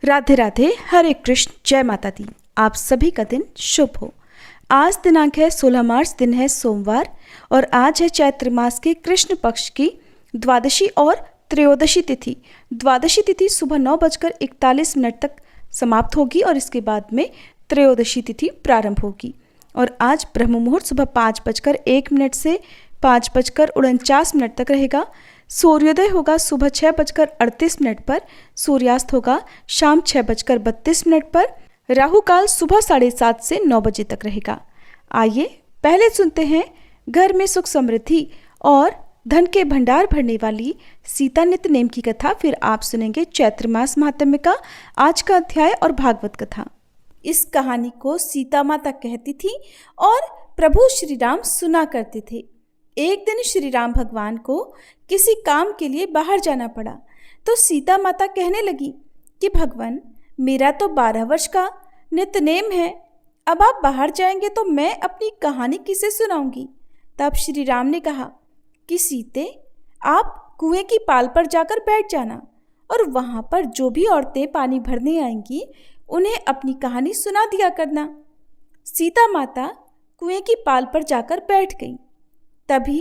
राधे राधे, हरे कृष्ण, जय माता दी। आप सभी का दिन शुभ हो। आज दिनांक है 16 मार्च, दिन है सोमवार और आज है चैत्र मास के कृष्ण पक्ष की द्वादशी और त्रयोदशी तिथि। द्वादशी तिथि सुबह 9:41 तक समाप्त होगी और इसके बाद में त्रयोदशी तिथि प्रारंभ होगी। और आज ब्रह्म मुहूर्त सुबह 5:01 से 5:49 तक रहेगा। सूर्योदय होगा सुबह 6:38 पर, सूर्यास्त होगा शाम 6:32 पर। राहु काल सुबह 7:30 से 9 बजे तक रहेगा। आइए पहले सुनते हैं घर में सुख समृद्धि और धन के भंडार भरने वाली सीता नित्य नेम की कथा। फिर आप सुनेंगे चैत्र मास महात्म्य का आज का अध्याय और भागवत कथा। इस कहानी को सीता माता कहती थी और प्रभु श्री राम सुना करते थे। एक दिन श्री राम भगवान को किसी काम के लिए बाहर जाना पड़ा तो सीता माता कहने लगी कि भगवान, मेरा तो 12 वर्ष का नित्य नेम है, अब आप बाहर जाएंगे तो मैं अपनी कहानी किसे सुनाऊंगी। तब श्री राम ने कहा कि सीते, आप कुएं की पाल पर जाकर बैठ जाना और वहां पर जो भी औरतें पानी भरने आएंगी उन्हें अपनी कहानी सुना दिया करना। सीता माता कुएं की पाल पर जाकर बैठ गई। तभी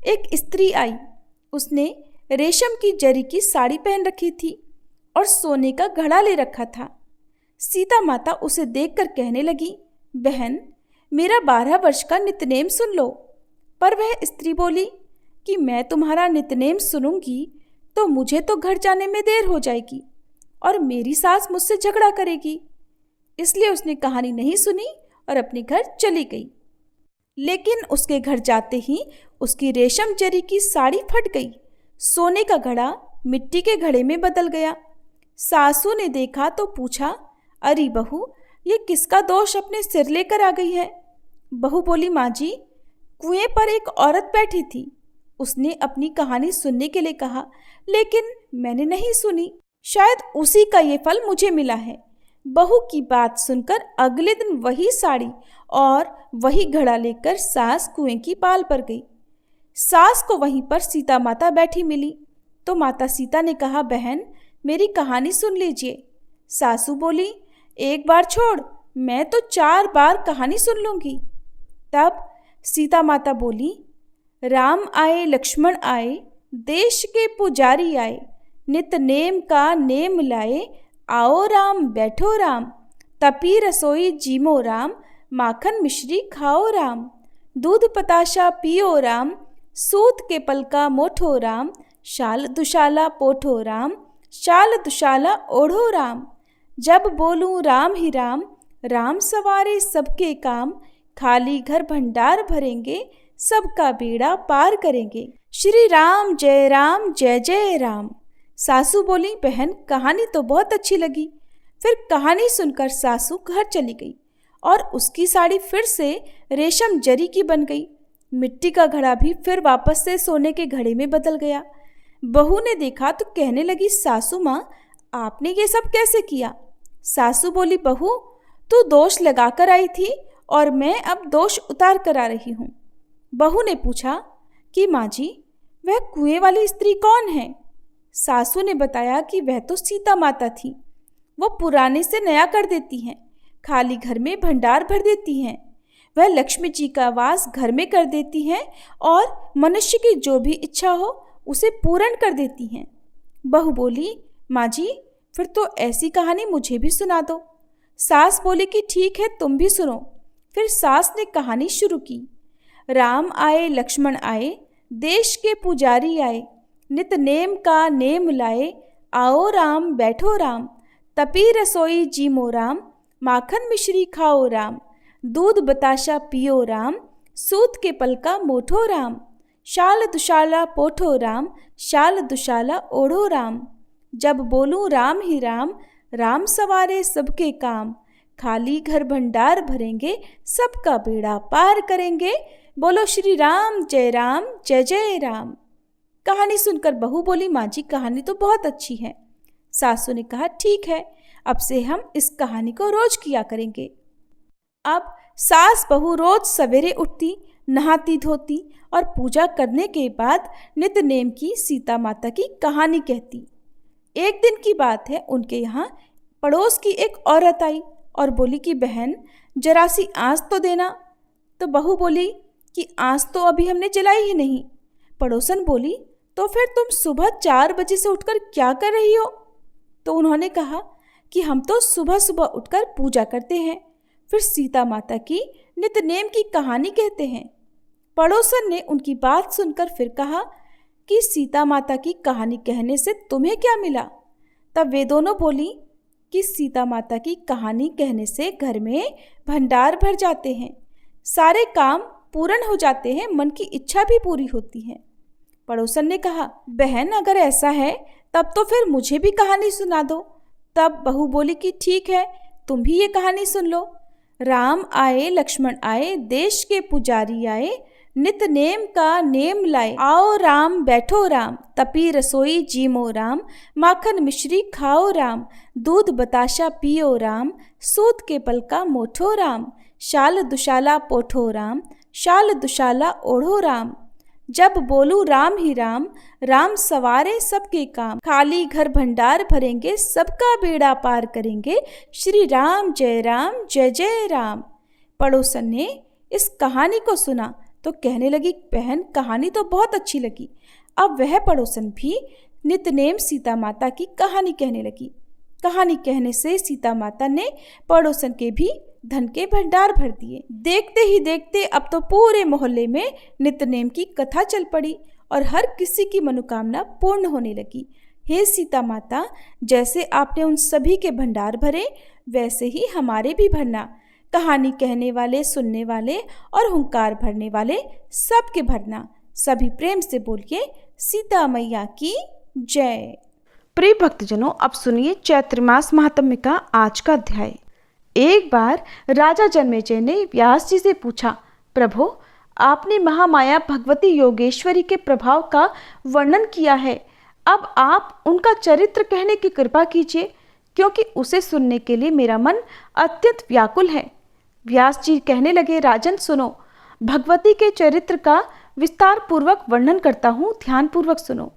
एक स्त्री आई। उसने रेशम की जरी की साड़ी पहन रखी थी और सोने का घड़ा ले रखा था। सीता माता उसे देखकर कहने लगी, बहन, मेरा 12 वर्ष का नित्यनेम सुन लो। पर वह स्त्री बोली कि मैं तुम्हारा नित्यनेम सुनूंगी तो मुझे तो घर जाने में देर हो जाएगी और मेरी सास मुझसे झगड़ा करेगी। इसलिए उसने कहानी नहीं सुनी और अपने घर चली गई। लेकिन उसके घर जाते ही उसकी रेशम जरी की साड़ी फट गई। सोने का घड़ा मिट्टी के घड़े में बदल गया। सासू ने देखा तो पूछा, अरे बहू, ये किसका दोष अपने सिर लेकर आ गई है। बहू बोली, माँ जी, कुएं पर एक औरत बैठी थी। उसने अपनी कहानी सुनने के लिए कहा, लेकिन मैंने नहीं सुनी। शायद उसी का ये फल मुझे मिला है। बहू की बात सुनकर अगले दिन वही साड़ी और वही घड़ा लेकर सास कुएं की पाल पर गई। सास को वहीं पर सीता माता बैठी मिली तो माता सीता ने कहा, बहन, मेरी कहानी सुन लीजिए। सासू बोली, एक बार छोड़, मैं तो 4 बार कहानी सुन लूंगी। तब सीता माता बोली, राम आए लक्ष्मण आए, देश के पुजारी आए, नित नेम का नेम लाए, आओ राम बैठो राम, तपी रसोई जीमो राम, माखन मिश्री खाओ राम, दूध पताशा पियो राम, सूत के पलका मोठो राम, शाल दुशाला पोठो राम, शाल दुशाला ओढ़ो राम, जब बोलूं राम ही राम, राम सवारे सबके काम, खाली घर भंडार भरेंगे, सबका बेड़ा पार करेंगे, श्री राम जय जय राम। सासू बोली, बहन, कहानी तो बहुत अच्छी लगी। फिर कहानी सुनकर सासू घर चली गई और उसकी साड़ी फिर से रेशम जरी की बन गई। मिट्टी का घड़ा भी फिर वापस से सोने के घड़े में बदल गया। बहू ने देखा तो कहने लगी, सासू माँ, आपने ये सब कैसे किया। सासू बोली, बहू, तू दोष लगा कर आई थी और मैं अब दोष उतार कर आ रही हूँ। बहू ने पूछा कि माँ जी, वह कुएं वाली स्त्री कौन है। सासू ने बताया कि वह तो सीता माता थी। वो पुराने से नया कर देती हैं, खाली घर में भंडार भर देती हैं। वह लक्ष्मी जी का वास घर में कर देती हैं और मनुष्य की जो भी इच्छा हो उसे पूर्ण कर देती हैं। बहू बोली, माँ जी, फिर तो ऐसी कहानी मुझे भी सुना दो। सास बोली कि ठीक है, तुम भी सुनो। फिर सास ने कहानी शुरू की। राम आए लक्ष्मण आए, देश के पुजारी आए, नित नेम का नेम लाए, आओ राम बैठो राम, तपी रसोई जीमो राम, माखन मिश्री खाओ राम, दूध बताशा पियो राम, सूत के पलका मोठो राम, शाल दुशाला पोठो राम, शाल दुशाला ओढ़ो राम, जब बोलूं राम ही राम, राम सवारे सबके काम, खाली घर भंडार भरेंगे, सबका बेड़ा पार करेंगे, बोलो श्री राम जय जय राम। कहानी सुनकर बहू बोली, माँ जी, कहानी तो बहुत अच्छी है। सासू ने कहा, ठीक है, अब से हम इस कहानी को रोज किया करेंगे। अब सास बहू रोज सवेरे उठती, नहाती धोती और पूजा करने के बाद नित्य नेम की सीता माता की कहानी कहती। एक दिन की बात है, उनके यहाँ पड़ोस की एक औरत आई और बोली कि बहन जरा सी आँच तो देना। तो बहू बोली कि आँच तो अभी हमने जलाई ही नहीं। पड़ोसन बोली तो फिर तुम सुबह 4 बजे से उठकर क्या कर रही हो? तो उन्होंने कहा कि हम तो सुबह सुबह उठकर पूजा करते हैं, फिर सीता माता की नित्यनेम की कहानी कहते हैं। पड़ोसन ने उनकी बात सुनकर फिर कहा कि सीता माता की कहानी कहने से तुम्हें क्या मिला? तब वे दोनों बोली कि सीता माता की कहानी कहने से घर में भंडार भर जाते हैं, सारे काम पूर्ण हो जाते हैं, मन की इच्छा भी पूरी होती है। पड़ोसन ने कहा बहन अगर ऐसा है तब तो फिर मुझे भी कहानी सुना दो। तब बहू बोली कि ठीक है, तुम भी ये कहानी सुन लो। राम आए लक्ष्मण आए, देश के पुजारी आए, नित नेम का नेम लाए। आओ राम बैठो राम, तपी रसोई जीमो राम, माखन मिश्री खाओ राम, दूध बताशा पियो राम, सूत के पल का मोठो राम, शाल दुशाला पोठो राम, शाल दुशाला ओढ़ो राम। जब बोलू राम ही राम, राम सवारे सबके काम, खाली घर भंडार भरेंगे, सबका बेड़ा पार करेंगे, श्री राम जय जय राम। पड़ोसन ने इस कहानी को सुना तो कहने लगी बहन कहानी तो बहुत अच्छी लगी। अब वह पड़ोसन भी नित्यनेम सीता माता की कहानी कहने लगी। कहानी कहने से सीता माता ने पड़ोसन के भी धन के भंडार भर दिए। देखते ही देखते अब तो पूरे मोहल्ले में नित्यनेम की कथा चल पड़ी और हर किसी की मनोकामना पूर्ण होने लगी। हे सीता माता, जैसे आपने उन सभी के भंडार भरे वैसे ही हमारे भी भरना। कहानी कहने वाले, सुनने वाले और हुंकार भरने वाले सबके भरना। सभी प्रेम से बोलिए सीता मैया की जय। प्रिय भक्तजनों, अब सुनिए चैत्र मास महात्म्य का आज का अध्याय। एक बार राजा जन्मेजय ने व्यास जी से पूछा, प्रभु आपने महामाया भगवती योगेश्वरी के प्रभाव का वर्णन किया है, अब आप उनका चरित्र कहने की कृपा कीजिए, क्योंकि उसे सुनने के लिए मेरा मन अत्यंत व्याकुल है। व्यास जी कहने लगे, राजन सुनो, भगवती के चरित्र का विस्तार पूर्वक वर्णन करता हूँ, ध्यान पूर्वक सुनो।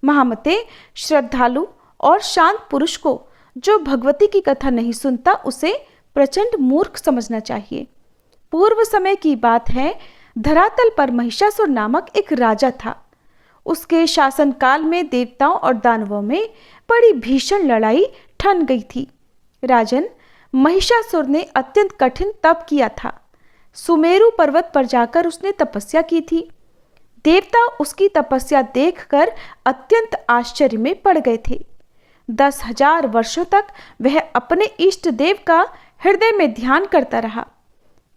महामते, श्रद्धालु और शांत पुरुष को जो भगवती की कथा नहीं सुनता उसे प्रचंड मूर्ख समझना चाहिए। पूर्व समय की बात है, धरातल पर महिषासुर नामक एक राजा था। उसके शासनकाल में देवताओं और दानवों में बड़ी भीषण लड़ाई ठन गई थी। राजन, महिषासुर ने अत्यंत कठिन तप किया था। सुमेरु पर्वत पर जाकर उसने तपस्या की थी। देवता उसकी तपस्या देखकर अत्यंत आश्चर्य में पड़ गए थे। 10,000 वर्षों तक वह अपने इष्ट देव का हृदय में ध्यान करता रहा।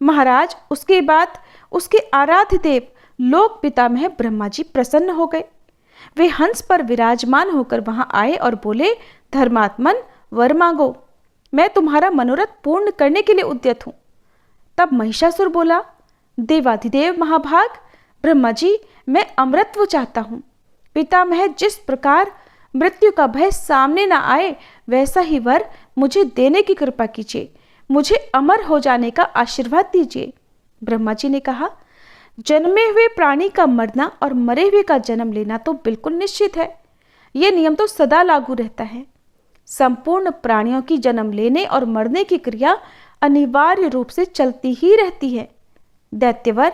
महाराज, उसके बाद उसके आराध्य देव लोक पितामह ब्रह्मा जी प्रसन्न हो गए। वे हंस पर विराजमान होकर वहां आए और बोले, धर्मात्मन वर मांगो, मैं तुम्हारा मनोरथ पूर्ण करने के लिए उद्यत हूं। तब महिषासुर बोला, देवाधिदेव महाभाग ब्रह्मा जी, मैं अमरत्व चाहता हूं। पितामह जिस प्रकार मृत्यु का भय सामने न आए वैसा ही वर मुझे देने की कृपा कीजिए, मुझे अमर हो जाने का आशीर्वाद दीजिए। ब्रह्मा जी ने कहा, जन्मे हुए प्राणी का मरना और मरे हुए का जन्म लेना तो बिल्कुल निश्चित है। यह नियम तो सदा लागू रहता है। संपूर्ण प्राणियों की जन्म लेने और मरने की क्रिया अनिवार्य रूप से चलती ही रहती है। दैत्यवर,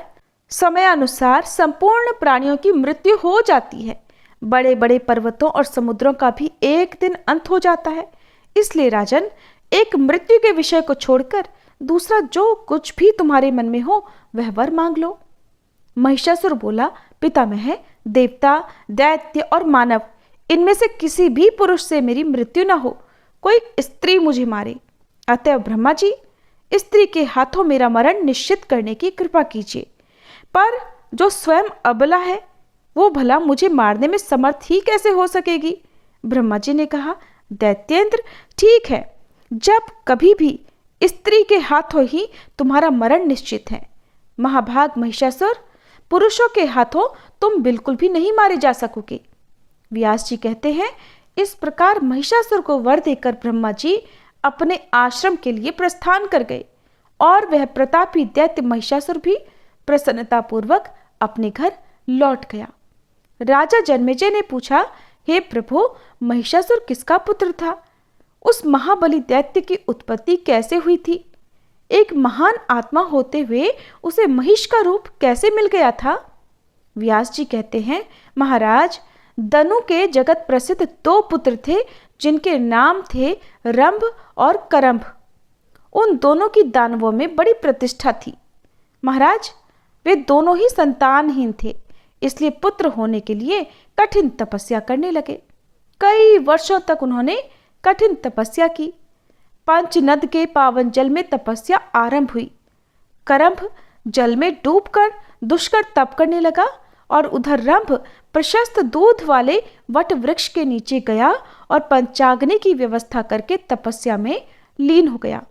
समयानुसार संपूर्ण प्राणियों की मृत्यु हो जाती है। बड़े बड़े पर्वतों और समुद्रों का भी एक दिन अंत हो जाता है। इसलिए राजन, एक मृत्यु के विषय को छोड़कर दूसरा जो कुछ भी तुम्हारे मन में हो वह वर मांग लो। महिषासुर बोला, पितामह, देवता, दैत्य और मानव, इनमें से किसी भी पुरुष से मेरी मृत्यु न हो, कोई स्त्री मुझे मारे। अतएव ब्रह्मा जी, स्त्री के हाथों मेरा मरण निश्चित करने की कृपा कीजिए। पर जो स्वयं अबला है वो भला मुझे मारने में समर्थ ही कैसे हो सकेगी? ब्रह्मा जी ने कहा, दैत्येंद्र, ठीक है, जब कभी भी स्त्री के हाथों ही तुम्हारा मरण निश्चित है। महाभाग महिषासुर, पुरुषों के हाथों तुम बिल्कुल भी नहीं मारे जा सकोगे। व्यास जी कहते हैं, इस प्रकार महिषासुर को वर देकर ब्रह्मा जी अपने आश्रम के लिए प्रस्थान कर गए और वह प्रतापी दैत्य महिषासुर भी प्रसन्नतापूर्वक अपने घर लौट गया। राजा जन्मेजय ने पूछा, हे प्रभु, महिषासुर किसका पुत्र था? उस महाबली दैत्य की उत्पत्ति कैसे हुई थी? एक महान आत्मा होते हुए उसे महिष का रूप कैसे मिल गया था? व्यास जी कहते हैं, महाराज, दनु के जगत प्रसिद्ध 2 पुत्र थे जिनके नाम थे रंभ और करंभ। उन दोनों की दानवों में बड़ी प्रतिष्ठा थी। महाराज, वे दोनों ही संतानहीन थे, इसलिए पुत्र होने के लिए कठिन तपस्या करने लगे। कई वर्षों तक उन्होंने कठिन तपस्या की। पंचनद के पावन जल में तपस्या आरंभ हुई। करंभ जल में डूबकर दुष्कर तप करने लगा और उधर रंभ प्रशस्त दूध वाले वट वृक्ष के नीचे गया और पंचाग्नि की व्यवस्था करके तपस्या में लीन हो गया।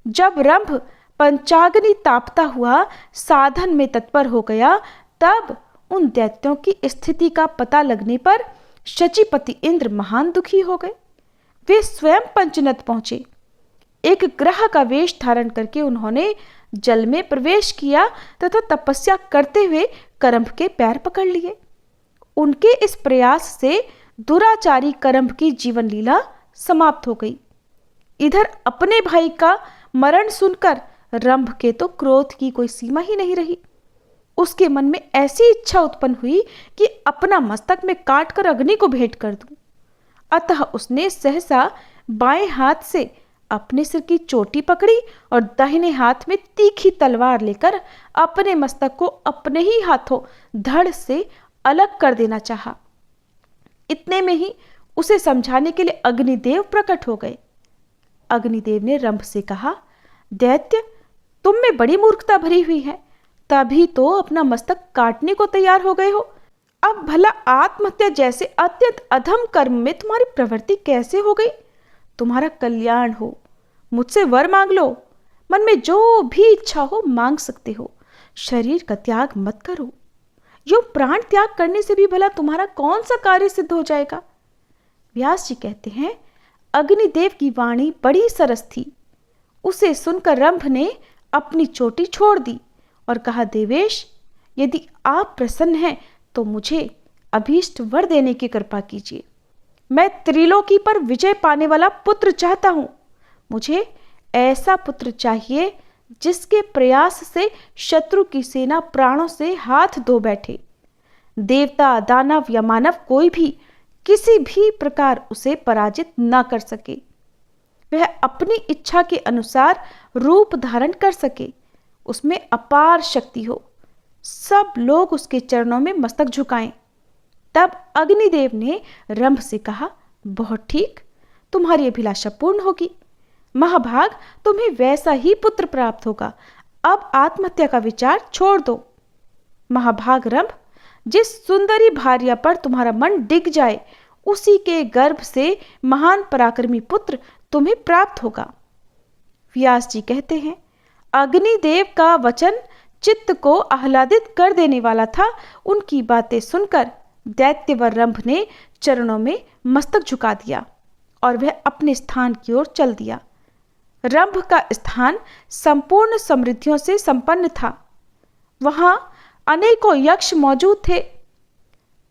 जब रंभ पंचाग्नि तापता हुआ साधन में तत्पर हो गया, तब उन दैत्यों की स्थिति का पता लगने पर शचीपति इंद्र महान दुखी हो गए। वे स्वयं पंचनद पहुंचे। एक ग्रह का वेश धारण करके उन्होंने जल में प्रवेश किया तथा तपस्या करते हुए करंभ के पैर पकड़ लिए। उनके इस प्रयास से दुराचारी करंभ की जीवन लीला समाप्त हो गई। इधर अपने भाई का मरण सुनकर रंभ के तो क्रोध की कोई सीमा ही नहीं रही। उसके मन में ऐसी इच्छा उत्पन्न हुई कि अपना मस्तक में काटकर अग्नि को भेंट कर दूं। अतः उसने सहसा बाएं हाथ से अपने सिर की चोटी पकड़ी और दाहिने हाथ में तीखी तलवार लेकर अपने मस्तक को अपने ही हाथों धड़ से अलग कर देना चाहा। इतने में ही उसे समझाने के लिए अग्निदेव प्रकट हो गए। अग्निदेव ने रंभ से कहा, दैत्य, तुम में बड़ी मूर्खता भरी हुई है, तभी तो अपना मस्तक काटने को तैयार हो गए हो। अब भला आत्महत्या जैसे अत्यंत अधम कर्म में तुम्हारी प्रवृत्ति कैसे हो गई? तुम्हारा कल्याण हो, मुझसे वर मांग लो। मन में जो भी इच्छा हो मांग सकते हो। शरीर का त्याग मत करो। यो प्राण त्याग करने से भी भला तुम्हारा कौन सा कार्य सिद्ध हो जाएगा? व्यास जी कहते हैं, अग्निदेव की वाणी बड़ी सरस थी। उसे सुनकर रंभ ने अपनी चोटी छोड़ दी और कहा, देवेश, यदि आप प्रसन्न हैं तो मुझे अभीष्ट वर देने की कृपा कीजिए। मैं त्रिलोकी पर विजय पाने वाला पुत्र चाहता हूं। मुझे ऐसा पुत्र चाहिए जिसके प्रयास से शत्रु की सेना प्राणों से हाथ धो बैठे। देवता, दानव या मानव कोई भी किसी भी प्रकार उसे पराजित न कर सके। वह अपनी इच्छा के अनुसार रूप धारण कर सके, उसमें अपार शक्ति हो, सब लोग उसके चरणों में मस्तक झुकाएं। तब अग्निदेव ने रंभ से कहा, बहुत ठीक, तुम्हारी अभिलाषा पूर्ण होगी। महाभाग, तुम्हें वैसा ही पुत्र प्राप्त होगा। अब आत्महत्या का विचार छोड़ दो। महाभाग रंभ, जिस सुंदरी भार्या पर तुम्हारा मन डिग जाए, उसी के गर्भ से महान पराक्रमी पुत्र तुम्हें प्राप्त होगा। व्यास जी कहते हैं, अग्निदेव का वचन चित्त को आह्लादित कर देने वाला था। उनकी बातें सुनकर दैत्यवर रंभ ने चरणों में मस्तक झुका दिया और वह अपने स्थान की ओर चल दिया। रंभ का स्थान संपूर्ण समृद्धियों से संपन्न था। वहां अनेकों यक्ष मौजूद थे।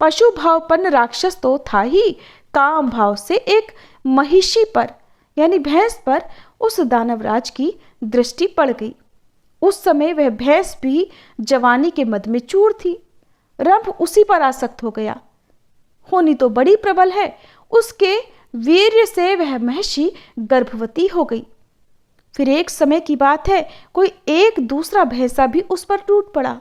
पशु भावपन्न राक्षस तो था ही, काम भाव से एक महिषी पर यानी भैंस पर उस दानवराज की दृष्टि पड़ गई। उस समय वह भैंस भी जवानी के मद में चूर थी। रंभ उसी पर आसक्त हो गया। होनी तो बड़ी प्रबल है, उसके वीर्य से वह महिषी गर्भवती हो गई। फिर एक समय की बात है, कोई एक दूसरा भैंसा भी उस पर टूट पड़ा।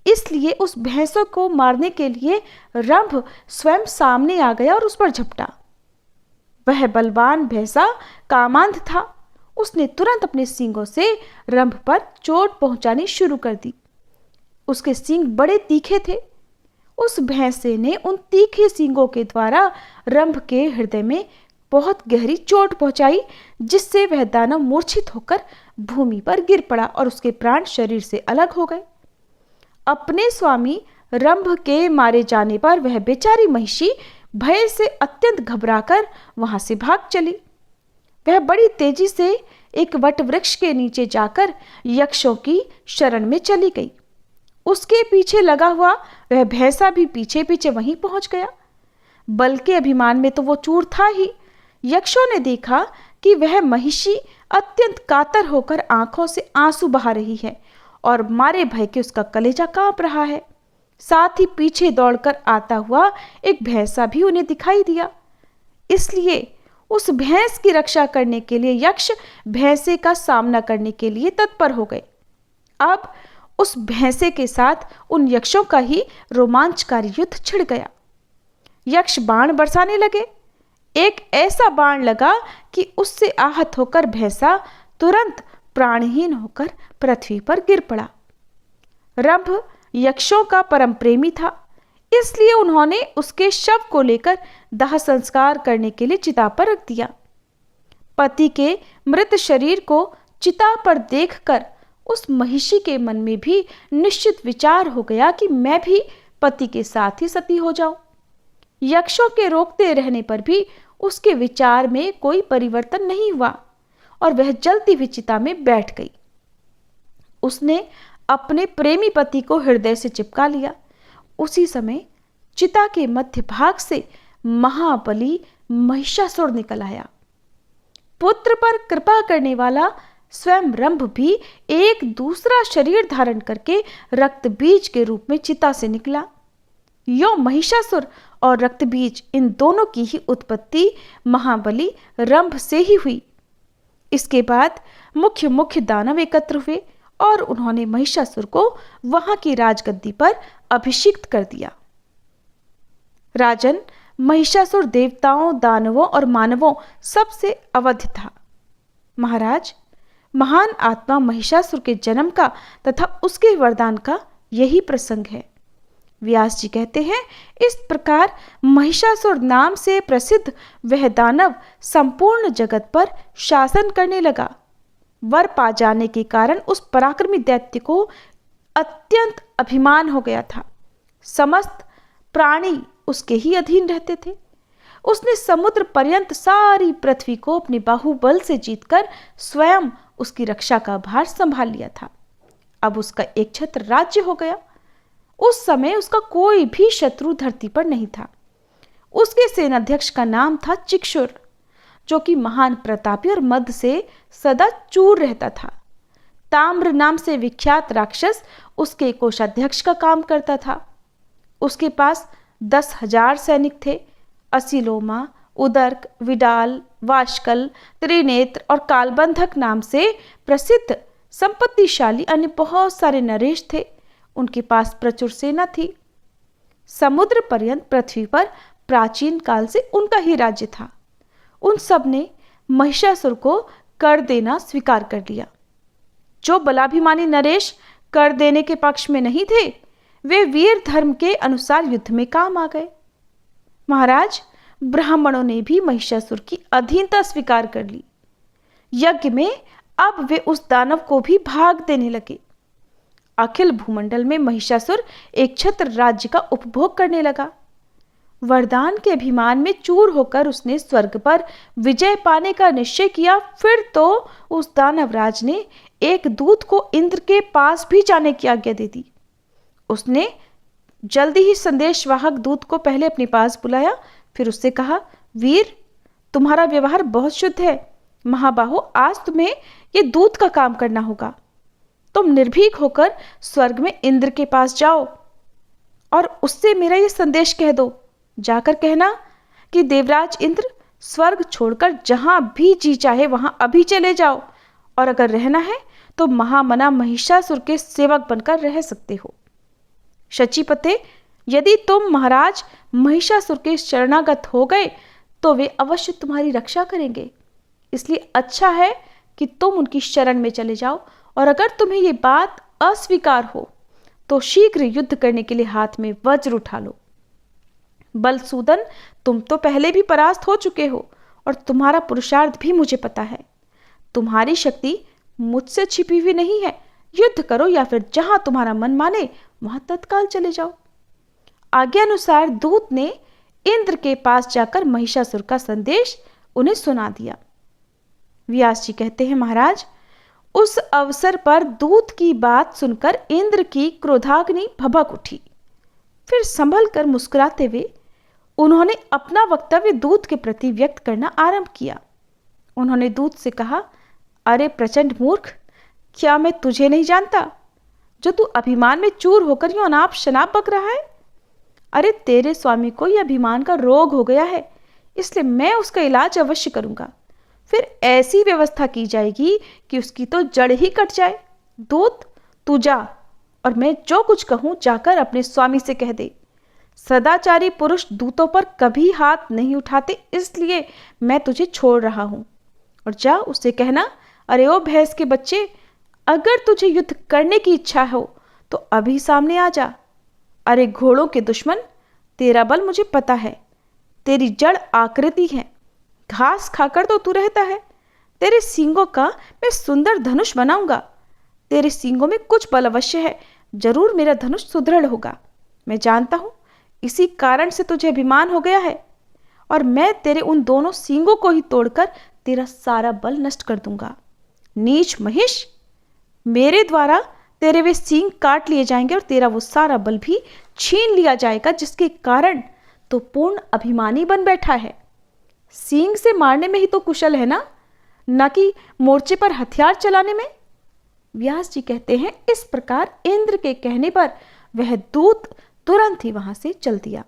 इसलिए उस भैंसों को मारने के लिए रंभ स्वयं सामने आ गया और उस पर झपटा। वह बलवान भैंसा कामांध था। उसने तुरंत अपने सींगों से रंभ पर चोट पहुंचानी शुरू कर दी। उसके सींग बड़े तीखे थे। उस भैंसे ने उन तीखे सींगों के द्वारा रंभ के हृदय में बहुत गहरी चोट पहुंचाई, जिससे वह दानव मूर्छित होकर भूमि पर गिर पड़ा और उसके प्राण शरीर से अलग हो गए। अपने स्वामी रंभ के मारे जाने पर वह बेचारी महिषी भय से अत्यंत घबराकर वहां से भाग चली। वह बड़ी तेजी से एक वट वृक्ष के नीचे जाकर यक्षों की शरण में चली गई। उसके पीछे लगा हुआ वह भैंसा भी पीछे पीछे वहीं पहुंच गया। बल के अभिमान में तो वो चूर था ही, यक्षों ने देखा कि वह महिषी अत्यंत कातर होकर आंखों से आंसू बहा रही है और मारे भय के उसका कलेजा कांप रहा है। साथ ही पीछे दौड़कर आता हुआ एक भैंसा भी उन्हें दिखाई दिया। इसलिए उस भैंस की रक्षा करने के लिए यक्ष भैंसे का सामना करने के लिए तत्पर हो गए। अब उस भैंसे के साथ उन यक्षों का ही रोमांचकारी युद्ध छिड़ गया। यक्ष बाण बरसाने लगे। एक ऐसा बाण लगा कि उससे आहत होकर भैंसा तुरंत प्राणहीन होकर पृथ्वी पर गिर पड़ा। रंभ यक्षों का परम प्रेमी था, इसलिए उन्होंने उसके शव को लेकर दाह संस्कार करने के लिए चिता पर रख दिया। पति के मृत शरीर को चिता पर देखकर उस महिषी के मन में भी निश्चित विचार हो गया कि मैं भी पति के साथ ही सती हो जाऊं। यक्षों के रोकते रहने पर भी उसके विचार में कोई परिवर्तन नहीं हुआ और वह जलती हुई चिता में बैठ गई। उसने अपने प्रेमी पति को हृदय से चिपका लिया। उसी समय चिता के मध्य भाग से महाबली महिषासुर निकल आया। पुत्र पर कृपा करने वाला स्वयं रंभ भी एक दूसरा शरीर धारण करके रक्त बीज के रूप में चिता से निकला। यो महिषासुर और रक्त बीज, इन दोनों की ही उत्पत्ति महाबली रंभ से ही हुई। इसके बाद मुख्य मुख्य दानव एकत्र हुए और उन्होंने महिषासुर को वहां की राजगद्दी पर अभिषिक्त कर दिया। राजन, महिषासुर देवताओं, दानवों और मानवों सबसे अवध था। महाराज, महान आत्मा महिषासुर के जन्म का तथा उसके वरदान का यही प्रसंग है। व्यास जी कहते हैं, इस प्रकार महिषासुर नाम से प्रसिद्ध वह दानव संपूर्ण जगत पर शासन करने लगा। वर पा जाने के कारण उस पराक्रमी दैत्य को अत्यंत अभिमान हो गया था। समस्त प्राणी उसके ही अधीन रहते थे। उसने समुद्र पर्यंत सारी पृथ्वी को अपने बाहुबल से जीतकर स्वयं उसकी रक्षा का भार संभाल लिया था। अब उसका एक छत्र राज्य हो गया। उस समय उसका कोई भी शत्रु धरती पर नहीं था। उसके सेनाध्यक्ष का नाम था चिक्षुर, जो कि महान प्रतापी और मद से सदा चूर रहता था। ताम्र नाम से विख्यात राक्षस उसके कोषाध्यक्ष का काम करता था। उसके पास 10,000 सैनिक थे। असिलोमा, उदर्क, विडाल, वाशकल, त्रिनेत्र और कालबंधक नाम से प्रसिद्ध संपत्तिशाली अन्य बहुत सारे नरेश थे। उनके पास प्रचुर सेना थी। समुद्र पर्यंत पृथ्वी पर प्राचीन काल से उनका ही राज्य था। उन सब ने महिषासुर को कर देना स्वीकार कर लिया। जो बलाभिमानी नरेश कर देने के पक्ष में नहीं थे, वे वीर धर्म के अनुसार युद्ध में काम आ गए। महाराज, ब्राह्मणों ने भी महिषासुर की अधीनता स्वीकार कर ली। यज्ञ में अब वे उस दानव को भी भाग देने लगे। अखिल भूमंडल में महिषासुर एक छत्र राज्य का उपभोग करने लगा। वरदान के अभिमान में चूर होकर उसने स्वर्ग पर विजय पाने का निश्चय किया। फिर तो उस दानवराज ने एक दूत को इंद्र के पास भी जाने की आज्ञा दे दी। उसने जल्दी ही संदेशवाहक दूत को पहले अपने पास बुलाया, फिर उससे कहा, वीर, तुम्हारा व्यवहार बहुत शुद्ध है। महाबाहो, आज तुम्हें ये दूत का काम करना होगा। तुम निर्भीक होकर स्वर्ग में इंद्र के पास जाओ और उससे मेरा ये संदेश कह दो। जाकर कहना कि देवराज इंद्र, स्वर्ग छोड़कर जहां भी जी चाहे वहां अभी चले जाओ, और अगर रहना है तो महामना महिषासुर के सेवक बनकर रह सकते हो। शचीपते, यदि तुम महाराज महिषासुर के शरणागत हो गए तो वे अवश्य तुम्हारी रक्षा करेंगे। इसलिए अच्छा है कि तुम उनकी शरण में चले जाओ, और अगर तुम्हें ये बात अस्वीकार हो तो शीघ्र युद्ध करने के लिए हाथ में वज्र उठा लो। बलसूदन, तुम तो पहले भी परास्त हो चुके हो और तुम्हारा पुरुषार्थ भी मुझे पता है। तुम्हारी शक्ति मुझसे छिपी हुई नहीं है। युद्ध करो या फिर जहां तुम्हारा मन माने वहां तत्काल चले जाओ। आज्ञानुसार दूत ने इंद्र के पास जाकर महिषासुर का संदेश उन्हें सुना दिया। व्यास जी कहते हैं, महाराज, उस अवसर पर दूत की बात सुनकर इंद्र की क्रोधाग्नि भभक उठी। फिर संभल कर मुस्कुराते हुए उन्होंने अपना वक्तव्य दूत के प्रति व्यक्त करना आरंभ किया। उन्होंने दूत से कहा, अरे प्रचंड मूर्ख, क्या मैं तुझे नहीं जानता जो तू अभिमान में चूर होकर यूं अनाप शनाप बक रहा है? अरे तेरे स्वामी को यह अभिमान का रोग हो गया है, इसलिए मैं उसका इलाज अवश्य करूंगा। फिर ऐसी व्यवस्था की जाएगी कि उसकी तो जड़ ही कट जाए। दूत, तू जा और मैं जो कुछ कहूं जाकर अपने स्वामी से कह दे। सदाचारी पुरुष दूतों पर कभी हाथ नहीं उठाते, इसलिए मैं तुझे छोड़ रहा हूं। और जा उससे कहना, अरे ओ भैंस के बच्चे, अगर तुझे युद्ध करने की इच्छा हो तो अभी सामने आ जा। अरे घोड़ों के दुश्मन, तेरा बल मुझे पता है। तेरी जड़ आकृति है, घास खाकर तो तू रहता है। तेरे सींगों का मैं सुंदर धनुष बनाऊंगा। तेरे सींगों में कुछ बल अवश्य है, जरूर मेरा धनुष सुदृढ़ होगा। मैं जानता हूं इसी कारण से तुझे अभिमान हो गया है, और मैं तेरे उन दोनों सींगों को ही तोड़कर तेरा सारा बल नष्ट कर दूंगा। नीच महिष, मेरे द्वारा तेरे वे सींग काट लिए जाएंगे और तेरा वो सारा बल भी छीन लिया जाएगा, जिसके कारण तो पूर्ण अभिमानी बन बैठा है। सींग से मारने में ही तो कुशल है ना कि मोर्चे पर हथियार चलाने में। व्यास जी कहते हैं, इस प्रकार इंद्र के कहने पर वह दूत तुरंत ही वहां से चल दिया।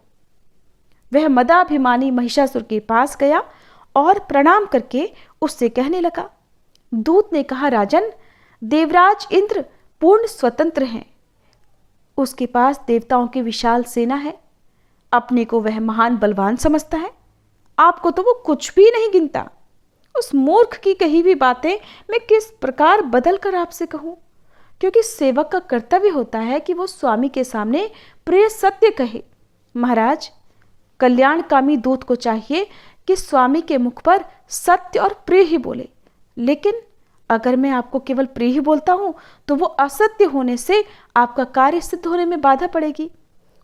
वह मदाभिमानी महिषासुर के पास गया और प्रणाम करके उससे कहने लगा। दूत ने कहा, राजन, देवराज इंद्र पूर्ण स्वतंत्र हैं। उसके पास देवताओं की विशाल सेना है। अपने को वह महान बलवान समझता है, आपको तो वो कुछ भी नहीं गिनता। उस मूर्ख की कही हुई बातें मैं किस प्रकार बदल कर आपसे कहूं, क्योंकि सेवक का कर्तव्य होता है कि वो स्वामी के सामने प्रिय सत्य कहे। महाराज, कल्याणकामी दूत को चाहिए कि स्वामी के मुख पर सत्य और प्रिय ही बोले, लेकिन अगर मैं आपको केवल प्रिय ही बोलता हूं तो वो असत्य होने से आपका कार्य सिद्ध होने में बाधा पड़ेगी।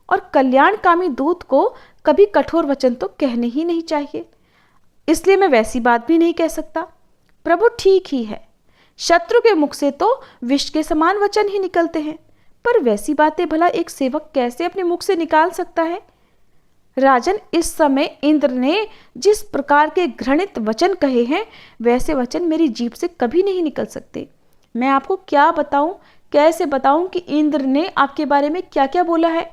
और कल्याणकामी दूत को कभी कठोर वचन तो कहने ही नहीं चाहिए, इसलिए मैं वैसी बात भी नहीं कह सकता। प्रभु ठीक ही है, शत्रु के मुख से तो विष के समान वचन ही निकलते हैं, पर वैसी बातें भला एक सेवक कैसे अपने मुख से निकाल सकता है? राजन, इस समय इंद्र ने जिस प्रकार के घृणित वचन कहे हैं, वैसे वचन मेरी जीभ से कभी नहीं निकल सकते। मैं आपको क्या बताऊं, कैसे बताऊं कि इंद्र ने आपके बारे में क्या क्या बोला है?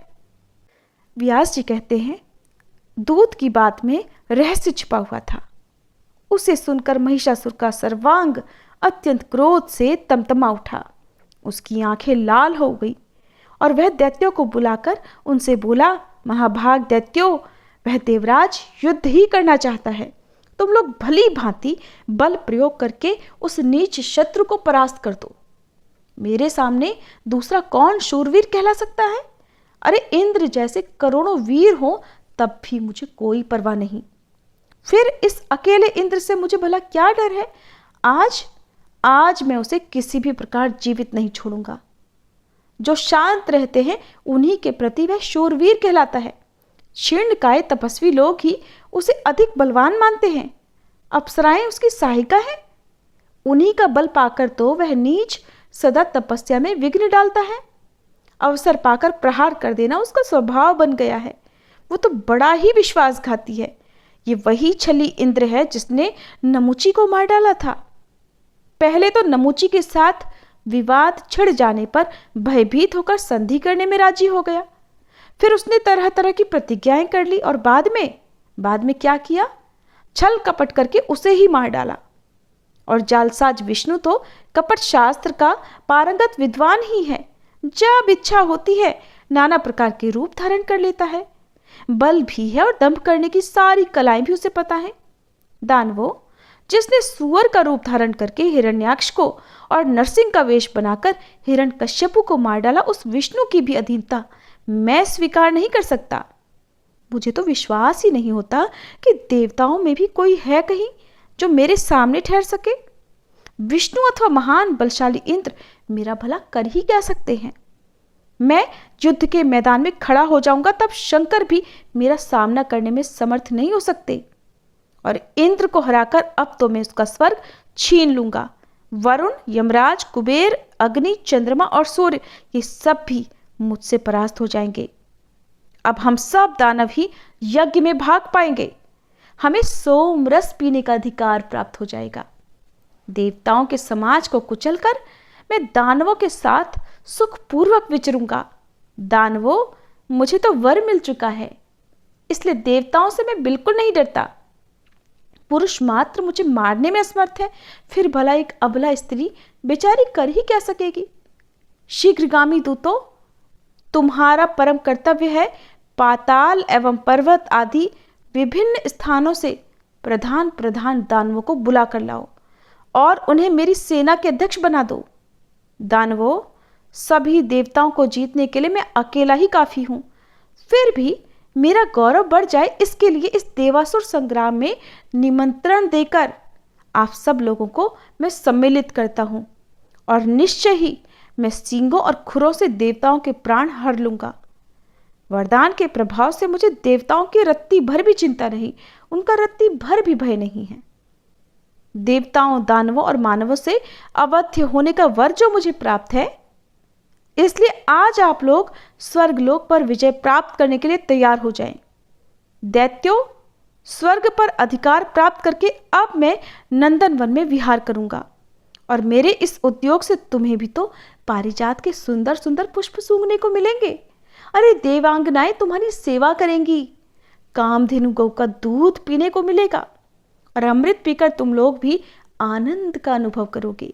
व्यास जी कहते हैं, दूत की बात में रहस्य छिपा हुआ था। उसे सुनकर महिषासुर का सर्वांग अत्यंत क्रोध से तमतमा उठा। उसकी आंखें लाल हो गई और वह दैत्यों को बुलाकर उनसे बोला, महाभाग दैत्यों, वह देवराज युद्ध ही करना चाहता है। तुम लोग भली भांति बल प्रयोग करके उस नीच शत्रु को परास्त कर दो। मेरे सामने दूसरा कौन शूरवीर कहला सकता है? अरे इंद्र जैसे करोड़ों वीर हो तब भी मुझे कोई परवाह नहीं। फिर इस अकेले इंद्र से मुझे भला क्या डर है? आज मैं उसे किसी भी प्रकार जीवित नहीं छोड़ूंगा। जो शांत रहते हैं उन्हीं के प्रति वह शूरवीर कहलाता है। शीर्णकाय तपस्वी लोग ही उसे अधिक बलवान मानते हैं। अप्सराएं उसकी सहायिका है। उन्हीं का बल पाकर तो वह नीच सदा तपस्या में विघ्न डालता है। अवसर पाकर प्रहार कर देना उसका स्वभाव बन गया है। वो तो बड़ा ही विश्वासघाती है। ये वही छली इंद्र है जिसने नमुची को मार डाला था। पहले तो नमुची के साथ विवाद छिड़ जाने पर भयभीत होकर संधि करने में राजी हो गया। फिर उसने तरह तरह की प्रतिज्ञाएं कर ली और बाद में क्या किया? छल कपट करके उसे ही मार डाला। और जालसाज विष्णु तो कपट शास्त्र का पारंगत विद्वान ही है। जब इच्छा होती है नाना प्रकार के रूप धारण कर लेता है। बल भी है और दंभ करने की सारी कलाएं भी उसे पता है। दानवों, जिसने सुअर का रूप धारण करके हिरण्याक्ष को और नरसिंह का वेश बनाकर हिरण्यकश्यपु को मार डाला, उस विष्णु की भी अधीनता मैं स्वीकार नहीं कर सकता। मुझे तो विश्वास ही नहीं होता कि देवताओं में भी कोई है कहीं जो मेरे सामने ठहर सके। विष्णु अथवा महान बलशाली इंद्र मेरा भला कर ही क्या सकते हैं? मैं युद्ध के मैदान में खड़ा हो जाऊंगा तब शंकर भी मेरा सामना करने में समर्थ नहीं हो सकते। और इंद्र को हराकर अब तो मैं उसका स्वर्ग छीन लूंगा। वरुण, यमराज, कुबेर, अग्नि, चंद्रमा और सूर्य, ये सब भी मुझसे परास्त हो जाएंगे। अब हम सब दानव ही यज्ञ में भाग पाएंगे। हमें सोम रस पीने का अधिकार प्राप्त हो जाएगा। देवताओं के समाज को कुचलकर मैं दानवों के साथ सुखपूर्वक विचरूंगा। दानवों, मुझे तो वर मिल चुका है, इसलिए देवताओं से मैं बिल्कुल नहीं डरता। पुरुष मात्र मुझे मारने में असमर्थ है, फिर भला एक अबला स्त्री बेचारी कर ही क्या सकेगी। शीघ्रगामी दूतों, तुम्हारा परम कर्तव्य है पाताल एवं पर्वत आदि विभिन्न स्थानों से प्रधान प्रधान दानवों को बुला कर लाओ और उन्हें मेरी सेना के अध्यक्ष बना दो। दानवों, सभी देवताओं को जीतने के लिए मैं अकेला ही काफी हूं, फिर भी मेरा गौरव बढ़ जाए इसके लिए इस देवासुर संग्राम में निमंत्रण देकर आप सब लोगों को मैं सम्मिलित करता हूं और निश्चय ही मैं सींगों और खुरों से देवताओं के प्राण हर लूंगा। वरदान के प्रभाव से मुझे देवताओं की रत्ती भर भी चिंता नहीं, उनका रत्ती भर भी भय नहीं है। देवताओं, दानवों और मानवों से अवध्य होने का वर जो मुझे प्राप्त है, इसलिए आज आप लोग स्वर्गलोक पर विजय प्राप्त करने के लिए तैयार हो जाएं। दैत्यों, स्वर्ग पर अधिकार प्राप्त करके अब मैं नंदनवन में विहार करूंगा और मेरे इस उद्योग से तुम्हें भी तो पारिजात के सुंदर सुंदर पुष्प सूंघने को मिलेंगे। अरे देवांगनाएं तुम्हारी सेवा करेंगी, कामधेनु गौ का दूध पीने को मिलेगा और अमृत पीकर तुम लोग भी आनंद का अनुभव करोगे।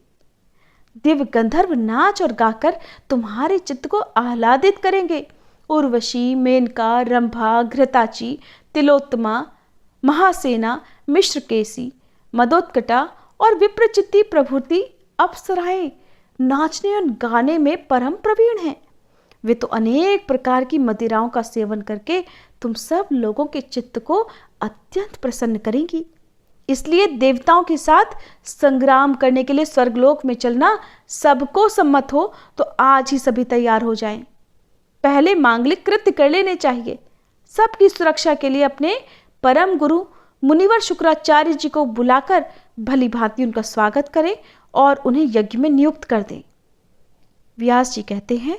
दिव्य गंधर्व नाच और गाकर तुम्हारे चित्त को आह्लादित करेंगे। उर्वशी, मेनका, रंभा, घृताची, तिलोत्तमा, महासेना, मिश्रकेशी, मदोत्कटा और विप्रचित्ती प्रभृति अप्सराएं नाचने और गाने में परम प्रवीण हैं। वे तो अनेक प्रकार की मदिराओं का सेवन करके तुम सब लोगों के चित्त को अत्यंत प्रसन्न करेंगी। इसलिए देवताओं के साथ संग्राम करने के लिए स्वर्गलोक में चलना सबको सम्मत हो तो आज ही सभी तैयार हो जाएं। पहले मांगलिक कृत्य कर लेने चाहिए। सबकी सुरक्षा के लिए अपने परम गुरु मुनिवर शुक्राचार्य जी को बुलाकर भली भांति उनका स्वागत करें और उन्हें यज्ञ में नियुक्त कर दें। व्यास जी कहते हैं,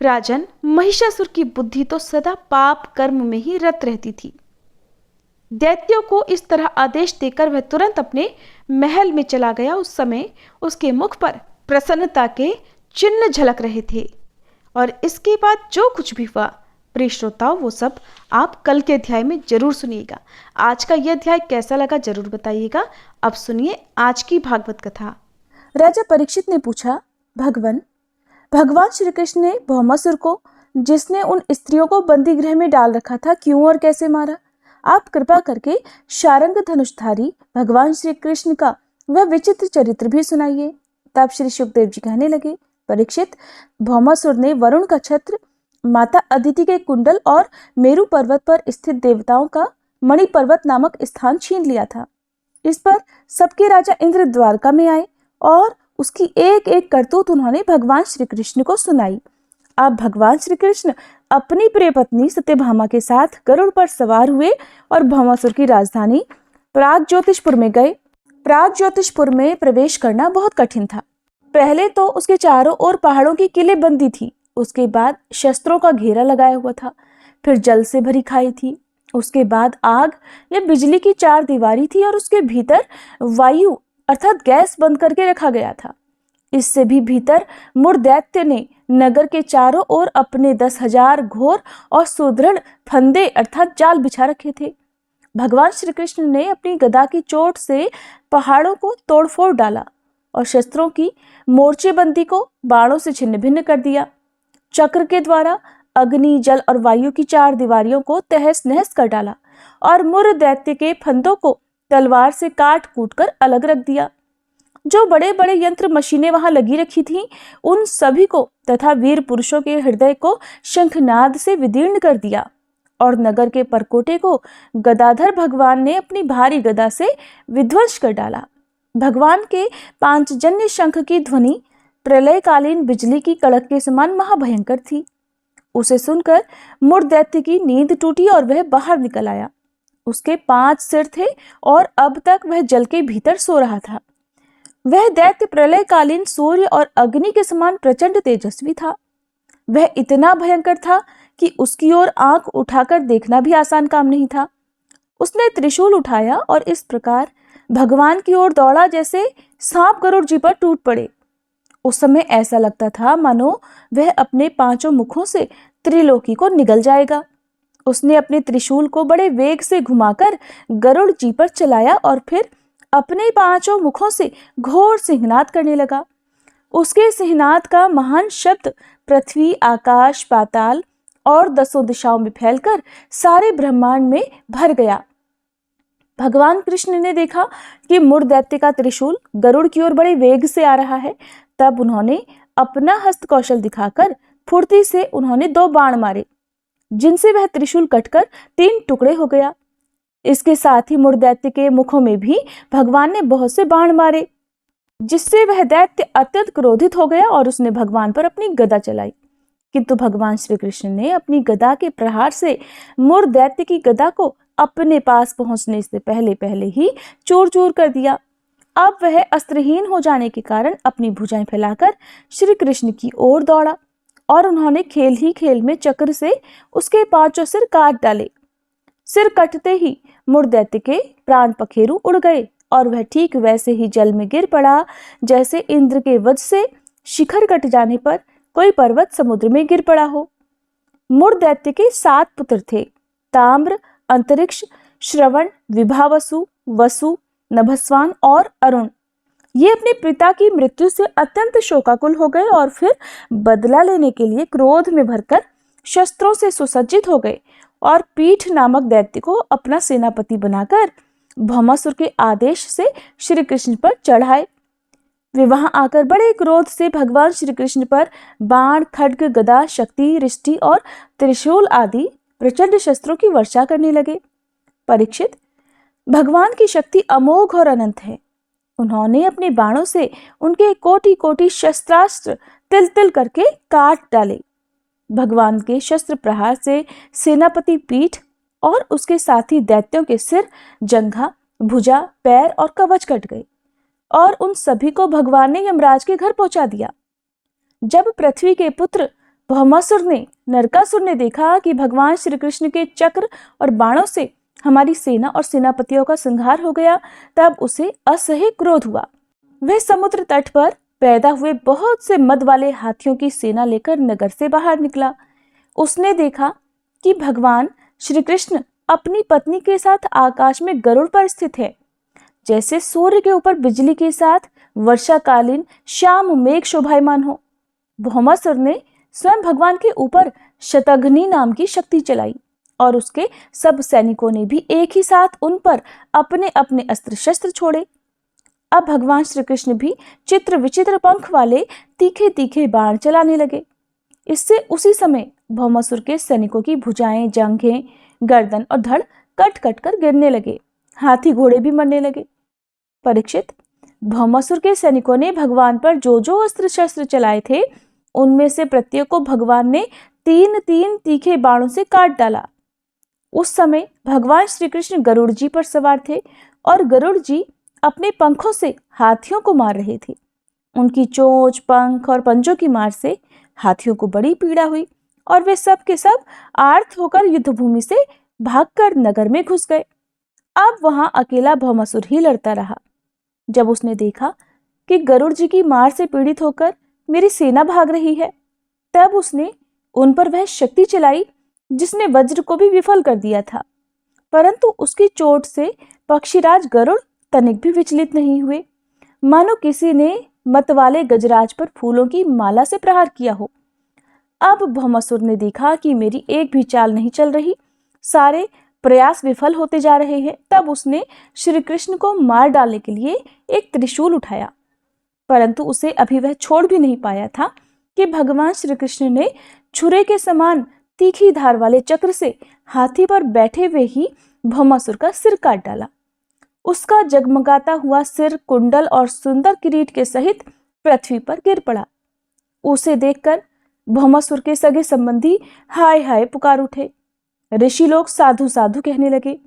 राजन, महिषासुर की बुद्धि तो सदा पाप कर्म में ही रत रहती थी। दैत्यों को इस तरह आदेश देकर वह तुरंत अपने महल में चला गया। उस समय उसके मुख पर प्रसन्नता के चिन्ह झलक रहे थे और इसके बाद जो कुछ भी हुआ, प्रिय श्रोताओं, वो सब आप कल के अध्याय में जरूर सुनिएगा। आज का यह अध्याय कैसा लगा जरूर बताइएगा। अब सुनिए आज की भागवत कथा। राजा परीक्षित ने पूछा, भगवान श्री कृष्ण ने भौमासुर को, जिसने उन स्त्रियों को बंदी गृह में डाल रखा था, क्यों और कैसे मारा? आप कृपा करके शारंग धनुषधारी भगवान श्री कृष्ण का वह विचित्र चरित्र भी सुनाइए। तब श्री सुखदेव जी कहने लगे, परीक्षित, भौमासुर ने वरुण का छत्र, माता अदिति के कुंडल और मेरु पर्वत पर स्थित देवताओं का मणि पर्वत नामक स्थान छीन लिया था। इस पर सबके राजा इंद्र द्वारका में आए और उसकी एक एक करतूत उन्होंने भगवान श्री कृष्ण को सुनाई। अब भगवान श्री कृष्ण अपनी प्रिय पत्नी सत्यभामा के साथ गरुड़ पर सवार हुए और भौमासुर की राजधानी प्रागज्योतिषपुर में गए। प्रागज्योतिषपुर में प्रवेश करना बहुत कठिन था। पहले तो उसके चारों ओर पहाड़ों की किलेबंदी थी, उसके बाद शस्त्रों का घेरा लगाया हुआ था, फिर जल से भरी खाई थी, उसके बाद आग या बिजली की चार दीवारी थी और उसके भीतर वायु अर्थात गैस बंद करके रखा गया था। इससे भी भीतर मूढ़ दैत्य ने नगर के चारों ओर अपने 10,000 घोर और सुदृढ़ फंदे अर्थात जाल बिछा रखे थे। भगवान श्री कृष्ण ने अपनी गदा की चोट से पहाड़ों को तोड़फोड़ डाला और शस्त्रों की मोर्चेबंदी को बाणों से छिन्न भिन्न कर दिया। चक्र के द्वारा अग्नि, जल और वायु की चार दीवारियों को तहस नहस कर डाला और मूढ़ दैत्य के फंदों को तलवार से काट कूट कर अलग रख दिया। जो बड़े बड़े यंत्र मशीनें वहां लगी रखी थीं, उन सभी को तथा वीर पुरुषों के हृदय को शंखनाद से विदीर्ण कर दिया और नगर के परकोटे को गदाधर भगवान ने अपनी भारी गदा से विध्वंस कर डाला। भगवान के पांचजन्य शंख की ध्वनि प्रलयकालीन बिजली की कड़क के समान महाभयंकर थी। उसे सुनकर मूढ़ दैत्य की नींद टूटी और वह बाहर निकल आया। उसके 5 सिर थे और अब तक वह जल के भीतर सो रहा था। वह दैत्य प्रलयकालीन सूर्य और अग्नि के समान प्रचंड तेजस्वी था। वह इतना भयंकर था कि उसकी ओर आंख उठाकर देखना भी आसान काम नहीं था। उसने त्रिशूल उठाया और इस प्रकार भगवान की ओर दौड़ा जैसे सांप गरुड़ जी पर टूट पड़े। उस समय ऐसा लगता था मानो वह अपने पांचों मुखों से त्रिलोकी को निगल जाएगा। उसने अपने त्रिशूल को बड़े वेग से घुमाकर गरुड़ जी पर चलाया और फिर अपने पांचों मुखों से घोर सिंहनाद करने लगा। उसके सिंहनाद का महान शब्द पृथ्वी, आकाश, पाताल और 10 दिशाओं में फैलकर सारे ब्रह्मांड में भर गया। भगवान कृष्ण ने देखा कि मुर दैत्य का त्रिशूल गरुड़ की ओर बड़े वेग से आ रहा है। तब उन्होंने अपना हस्त कौशल दिखाकर फुर्ती से उन्होंने 2 बाण मारे, जिनसे वह त्रिशूल कटकर 3 टुकड़े हो गया। इसके साथ ही मुर दैत्य के मुखों में भी भगवान ने बहुत से बाण मारे, जिससे वह दैत्य अत्यंत क्रोधित हो गया और उसने भगवान पर अपनी गदा चलाई। किंतु भगवान श्री कृष्ण ने अपनी गदा के प्रहार से मुर दैत्य की गदा को अपने पास पहुंचने से पहले ही चूर चूर कर दिया। अब वह अस्त्रहीन हो जाने के कारण अपनी भुजाएं फैलाकर श्री कृष्ण की ओर दौड़ा और उन्होंने खेल ही खेल में चक्र से उसके 5 सिर काट डाले। सिर कटते ही मुर दैत्य के प्राण पखेरु उड़ गए और वह ठीक वैसे ही जल में गिर पड़ा जैसे इंद्र के वज्र से शिखर कट जाने पर कोई पर्वत समुद्र में गिर पड़ा हो। मुर दैत्य के 7 पुत्र थे, ताम्र, अंतरिक्ष, श्रवण, विभावसु, वसु, नभस्वान और अरुण। ये अपने पिता की मृत्यु से अत्यंत शोकाकुल हो गए और फिर बदला लेने के लिए क्रोध में भरकर शस्त्रों से सुसज्जित हो गए और पीठ नामक दैत्य को अपना सेनापति बनाकर भौमासुर के आदेश से श्री कृष्ण पर चढ़ाए। वे वहां आकर बड़े क्रोध से भगवान श्री कृष्ण पर बाण, खड्ग, गदा, शक्ति, रिष्टि और त्रिशूल आदि प्रचंड शस्त्रों की वर्षा करने लगे। परीक्षित, भगवान की शक्ति अमोघ और अनंत है। उन्होंने अपने बाणों से उनके कोटि कोटि शस्त्रास्त्र तिल तिल करके काट डाले। भगवान के शस्त्र प्रहार से सेनापति पीठ और उसके साथी दैत्यों के सिर, जंघा, भुजा, पैर और कवच कट गए और उन सभी को भगवान ने यमराज के घर पहुंचा दिया। जब पृथ्वी के पुत्र भौमासुर ने, नरकासुर ने देखा कि भगवान श्री कृष्ण के चक्र और बाणों से हमारी सेना और सेनापतियों का संहार हो गया, तब उसे असह्य क्रोध हुआ। वह समुद्र तट पर पैदा हुए बहुत से मद वाले हाथियों की सेना लेकर नगर से बाहर निकला। उसने देखा कि भगवान श्री कृष्ण अपनी पत्नी के साथ आकाश में गरुड़ पर स्थित है, जैसे सूर्य के ऊपर बिजली के साथ वर्षाकालीन श्याम मेघ शोभायमान हो। भौमासुर ने स्वयं भगवान के ऊपर शतघ्नी नाम की शक्ति चलाई और उसके सब सैनिकों ने भी एक ही साथ उन पर अपने अपने अस्त्र शस्त्र छोड़े। अब भगवान श्री कृष्ण भी चित्र विचित्र पंख वाले तीखे तीखे बाण चलाने लगे। इससे उसी समय भौमासुर के सैनिकों की भुजाएं, जंघें, गर्दन और धड़ कट कट कर गिरने लगे। हाथी घोड़े भी मरने लगे। परीक्षित, भौमासुर के सैनिकों ने भगवान पर जो जो अस्त्र शस्त्र चलाए थे, उनमें से प्रत्येक को भगवान ने 3-3 तीखे बाणों से काट डाला। उस समय भगवान श्री कृष्ण गरुड़ जी पर सवार थे और गरुड़ जी अपने पंखों से हाथियों को मार रहे थे। उनकी चोंच, पंख और पंजों की मार से हाथियों को बड़ी पीड़ा हुई और वे सब के सब आर्त होकर युद्धभूमि से भागकर नगर में घुस गए। अब वहां अकेला भौमासुर ही लड़ता रहा। जब उसने देखा कि गरुड़ जी की मार से पीड़ित होकर मेरी सेना भाग रही है, तब उसने उन पर वह शक्ति चलाई जिसने वज्र को भी विफल कर दिया था, परंतु उसकी चोट से पक्षीराज गरुड़ तनिक भी विचलित नहीं हुए, मानो किसी ने मतवाले गजराज पर फूलों की माला से प्रहार किया हो। अब भौमासुर ने देखा कि मेरी एक भी चाल नहीं चल रही, सारे प्रयास विफल होते जा रहे हैं। तब उसने श्री कृष्ण को मार डालने के लिए एक त्रिशूल उठाया, परंतु उसे अभी वह छोड़ भी नहीं पाया था कि भगवान श्री कृष्ण ने छुरे के समान तीखी धार वाले चक्र से हाथी पर बैठे हुए ही भौमासुर का सिर काट डाला। उसका जगमगाता हुआ सिर कुंडल और सुंदर किरीट के सहित पृथ्वी पर गिर पड़ा। उसे देखकर भौमासुर के सगे संबंधी हाय हाय पुकार उठे। ऋषि लोग साधु साधु कहने लगे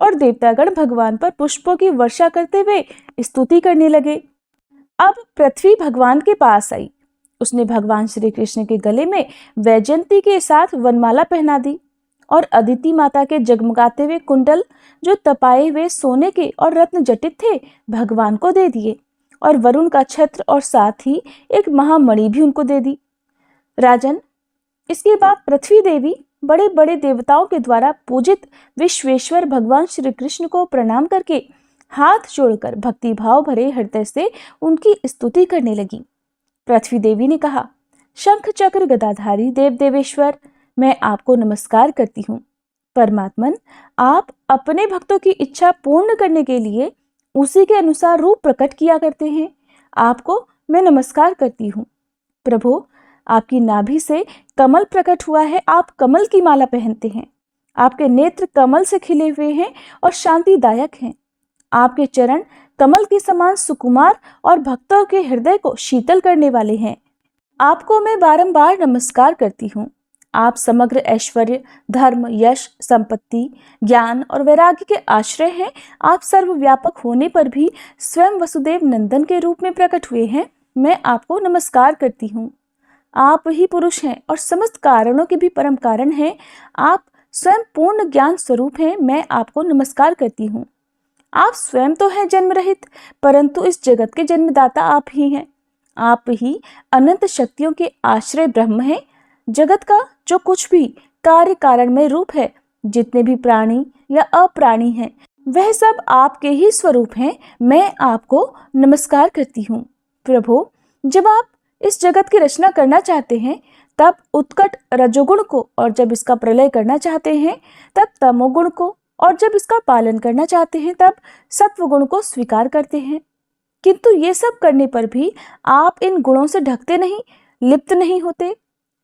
और देवतागण भगवान पर पुष्पों की वर्षा करते हुए स्तुति करने लगे। अब पृथ्वी भगवान के पास आई उसने भगवान श्री कृष्ण के गले में वैजयंती के साथ वनमाला पहना दी और अदिति माता के जगमगाते हुए कुंडल जो तपाए हुए सोने के और रत्न जटित थे भगवान को दे दिए और वरुण का छत्र और साथ ही एक महामणि भी उनको दे दी। राजन, इसके बाद पृथ्वी देवी बड़े बड़े देवताओं के द्वारा पूजित विश्वेश्वर भगवान श्री कृष्ण को प्रणाम करके हाथ जोड़कर भक्ति भाव भरे हृदय से उनकी स्तुति करने लगी। पृथ्वी देवी ने कहा, शंख चक्र गदाधारी देव देवेश्वर, मैं आपको नमस्कार करती हूँ। परमात्मन, आप अपने भक्तों की इच्छा पूर्ण करने के लिए उसी के अनुसार रूप प्रकट किया करते हैं। आपको मैं नमस्कार करती हूँ। प्रभु, आपकी नाभि से कमल प्रकट हुआ है, आप कमल की माला पहनते हैं। आपके नेत्र कमल से खिले हुए हैं और शांतिदायक हैं। आपके चरण कमल के समान सुकुमार और भक्तों के हृदय को शीतल करने वाले हैं। आपको मैं बारंबार नमस्कार करती हूँ। आप समग्र ऐश्वर्य, धर्म, यश, संपत्ति, ज्ञान और वैराग्य के आश्रय हैं। आप सर्वव्यापक होने पर भी स्वयं वसुदेव नंदन के रूप में प्रकट हुए हैं। मैं आपको नमस्कार करती हूँ। आप ही पुरुष हैं और समस्त कारणों के भी परम कारण हैं। आप स्वयं पूर्ण ज्ञान स्वरूप हैं। मैं आपको नमस्कार करती हूँ। आप स्वयं तो हैं जन्म रहित, परंतु इस जगत के जन्मदाता आप ही हैं। आप ही अनंत शक्तियों के आश्रय ब्रह्म हैं। जगत का जो कुछ भी कार्य कारण में रूप है, जितने भी प्राणी या अप्राणी हैं, वह सब आपके ही स्वरूप हैं। मैं आपको नमस्कार करती हूँ। प्रभु, जब आप इस जगत की रचना करना चाहते हैं तब उत्कट रजोगुण को, और जब इसका प्रलय करना चाहते हैं तब तमोगुण को, और जब इसका पालन करना चाहते हैं तब सत्वगुण को स्वीकार करते हैं। किंतु ये सब करने पर भी आप इन गुणों से ढकते नहीं, लिप्त नहीं होते।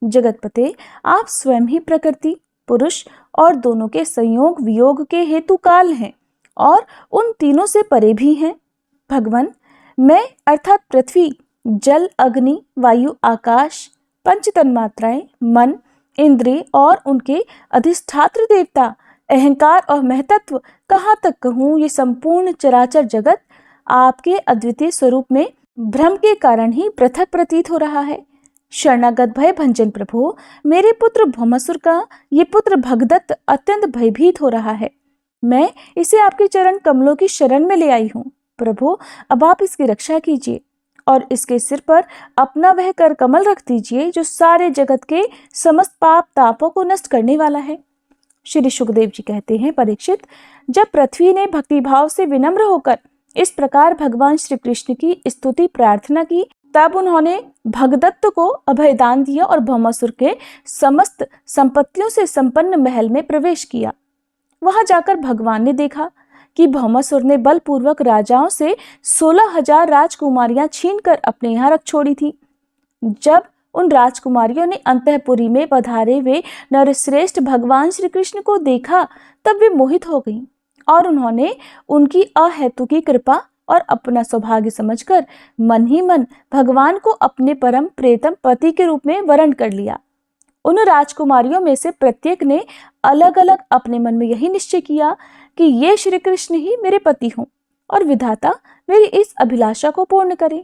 जगतपते, आप स्वयं ही प्रकृति, पुरुष और दोनों के संयोग वियोग के हेतु काल हैं और उन तीनों से परे भी हैं। भगवान, मैं अर्थात पृथ्वी, जल, अग्नि, वायु, आकाश, पंच तन्मात्राएं, मन, इंद्रिय और उनके अधिष्ठात्र देवता, अहंकार और महतत्व, कहाँ तक कहूँ, ये संपूर्ण चराचर जगत आपके अद्वितीय स्वरूप में भ्रम के कारण ही पृथक प्रतीत हो रहा है। शरणागत भय भंजन प्रभु, मेरे पुत्र भौमासुर का ये पुत्र भगदत्त अत्यंत भयभीत हो रहा है। मैं इसे आपके चरण कमलों की शरण में ले आई हूँ। प्रभु, अब आप इसकी रक्षा कीजिए और इसके सिर पर अपना वह कर कमल रख दीजिए जो सारे जगत के समस्त पाप तापों को नष्ट करने वाला है। श्री सुखदेव जी कहते हैं, परीक्षित, जब पृथ्वी ने भक्तिभाव से विनम्र होकर इस प्रकार भगवान श्री कृष्ण की स्तुति प्रार्थना की, तब उन्होंने भगदत्त को अभयदान दिया और भौमासुर के समस्त संपत्तियों से संपन्न महल में प्रवेश किया। वहां जाकर भगवान ने देखा कि भौमासुर ने बलपूर्वक राजाओं से 16,000 राजकुमारियां छीनकर अपने यहाँ रख छोड़ी थी। जब उन राजकुमारियों ने अंतःपुरी में पधारे हुए नरश्रेष्ठ भगवान श्री कृष्ण को देखा, तब वे मोहित हो गईं और उन्होंने उनकी अहेतुकी कृपा और अपना सौभाग्य समझकर मन ही मन भगवान को अपने परम प्रेतम पति के रूप में वरण कर लिया। उन राजकुमारियों में से प्रत्येक ने अलग अलग अपने मन में यही निश्चय किया कि ये श्री कृष्ण ही मेरे पति हों और विधाता मेरी इस अभिलाषा को पूर्ण करें।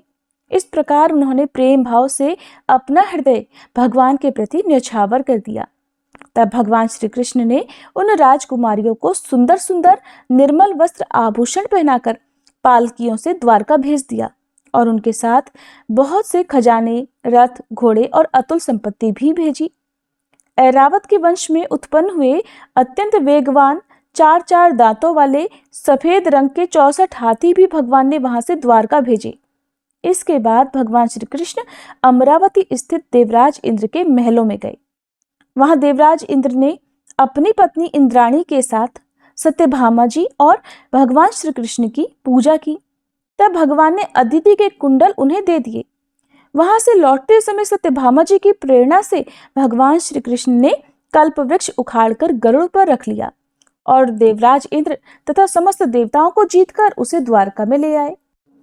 इस प्रकार उन्होंने प्रेम भाव से अपना हृदय भगवान के प्रति न्यौछावर कर दिया। तब भगवान श्री कृष्ण ने उन राजकुमारियों को सुंदर सुंदर निर्मल वस्त्र आभूषण पहनाकर पालकियों से द्वारका भेज दिया और उनके साथ बहुत से खजाने, रथ, घोड़े और अतुल संपत्ति भी भेजी। ऐरावत के वंश में उत्पन्न हुए अत्यंत वेगवान 4-4 दांतों वाले सफेद रंग के 64 हाथी भी भगवान ने वहां से द्वारका भेजे। इसके बाद भगवान श्री कृष्ण अमरावती स्थित देवराज इंद्र के महलों में गए। वहां देवराज इंद्र ने अपनी पत्नी इंद्राणी के साथ सत्यभामा जी और भगवान श्री कृष्ण की पूजा की। तब भगवान ने अदिति के कुंडल उन्हें दे दिए। वहां से लौटते समय सत्यभामा जी की प्रेरणा से भगवान श्री कृष्ण ने कल्प वृक्ष उखाड़कर गरुड़ पर रख लिया और देवराज इंद्र तथा समस्त देवताओं को जीतकर उसे द्वारका में ले आए।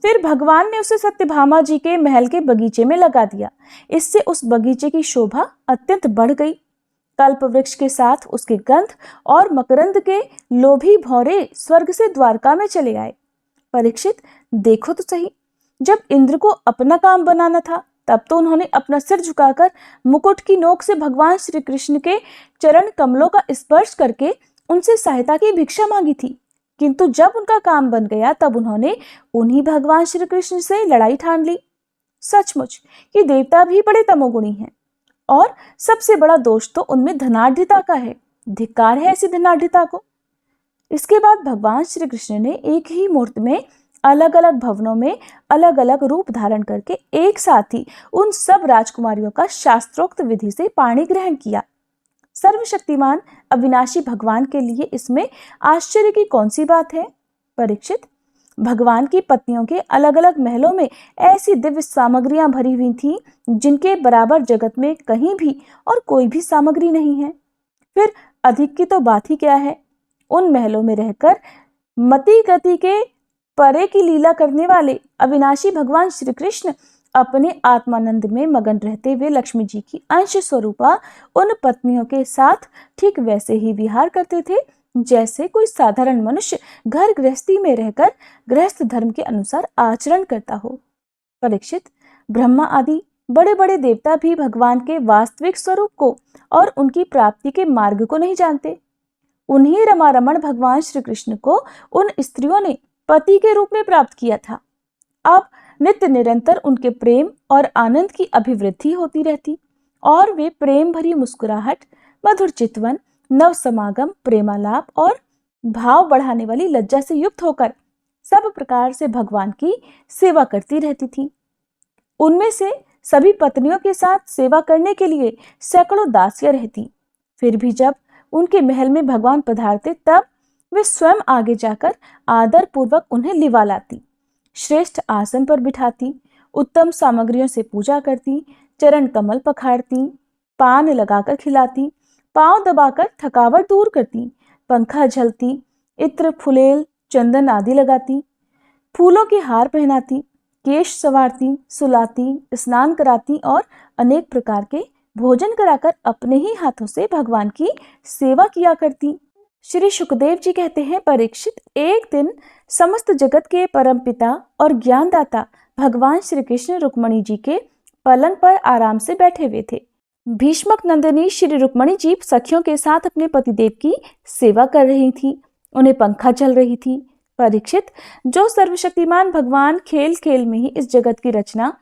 फिर भगवान ने उसे सत्यभामा जी के महल के बगीचे में लगा दिया। इससे उस बगीचे की शोभा अत्यंत बढ़ गई। कल्प वृक्ष के साथ उसके गंध और मकरंद के लोभी भौरे स्वर्ग से द्वारका में चले आए। परीक्षित, देखो तो सही, जब इंद्र को अपना काम बनाना था तब तो उन्होंने अपना सिर झुकाकर मुकुट की नोक से भगवान श्री कृष्ण के चरण कमलों का स्पर्श करके उनसे सहायता की भिक्षा मांगी थी। किंतु जब उनका काम बन गया तब उन्होंने उन्हीं भगवान श्री कृष्ण से लड़ाई ठान ली। सचमुच ये देवता भी बड़े तमोगुणी हैं और सबसे बड़ा दोष तो उनमें धनाढ़ता का है। धिक्कार है ऐसी धनाढ़ता को। इसके बाद भगवान श्री कृष्ण ने एक ही मुहूर्त में अलग अलग भवनों में अलग अलग रूप धारण करके एक साथ ही उन सब राजकुमारियों का शास्त्रोक्त विधि से पाणी ग्रहण किया। सर्वशक्तिमान अविनाशी भगवान के लिए इसमें आश्चर्य की कौन सी बात है? परीक्षित, भगवान की पत्नियों के अलग अलग महलों में ऐसी दिव्य सामग्रियां भरी हुई थी जिनके बराबर जगत में कहीं भी और कोई भी सामग्री नहीं है। फिर अधिक की तो बात ही क्या है। उन महलों में रहकर मति गति के परे की लीला करने वाले अविनाशी भगवान श्री कृष्ण अपने आत्मानंद में मगन रहते हुए लक्ष्मी जी की अंश स्वरूपा उन पत्नियों के साथ ठीक वैसे ही विहार करते थे जैसे कोई साधारण मनुष्य घर गृहस्थी में रहकर गृहस्थ धर्म के अनुसार आचरण करता हो। परीक्षित, ब्रह्मा आदि बड़े बड़े देवता भी भगवान के वास्तविक स्वरूप को और उनकी प्राप्ति के मार्ग को नहीं जानते। उन्हीं रमारमण भगवान श्री कृष्ण को उन स्त्रियों ने पति के रूप में प्राप्त किया था। अब नित्य निरंतर उनके प्रेम और आनंद की अभिवृद्धि होती रहती और वे प्रेम भरी मुस्कुराहट, मधुर चितवन, नव समागम, प्रेमालाप और भाव बढ़ाने वाली लज्जा से युक्त होकर सब प्रकार से भगवान की सेवा करती रहती थी। उनमें से सभी पत्नियों के साथ सेवा करने के लिए सैकड़ों दासियां रहती। फिर भी जब उनके महल में भगवान पधारते तब वे स्वयं आगे जाकर आदर पूर्वक उन्हें लिवा लाती, श्रेष्ठ आसन पर बिठाती, उत्तम सामग्रियों से पूजा करती, चरण कमल पखाड़ती, पान लगाकर खिलाती, पांव दबाकर थकावट दूर करती, पंखा झलती, इत्र, फुलेल, चंदन आदि लगाती, फूलों के हार पहनाती, केश संवारती, सुलाती, स्नान कराती और अनेक प्रकार के भोजन कराकर अपने ही हाथों से भगवान की सेवा किया करती। श्री सुखदेव जी कहते हैं, परीक्षित, एक दिन समस्त जगत के परमपिता और ज्ञानदाता भगवान श्री कृष्ण रुक्मणी जी के पलंग पर आराम से बैठे हुए थे। भीष्मक नंदिनी श्री रुक्मणी जी सखियों के साथ अपने पतिदेव की सेवा कर रही थी। उन्हें पंखा चल रही थी। परीक्षित, जो सर्वशक्तिमान भगवान खेल खेल में ही इस जगत की रचना,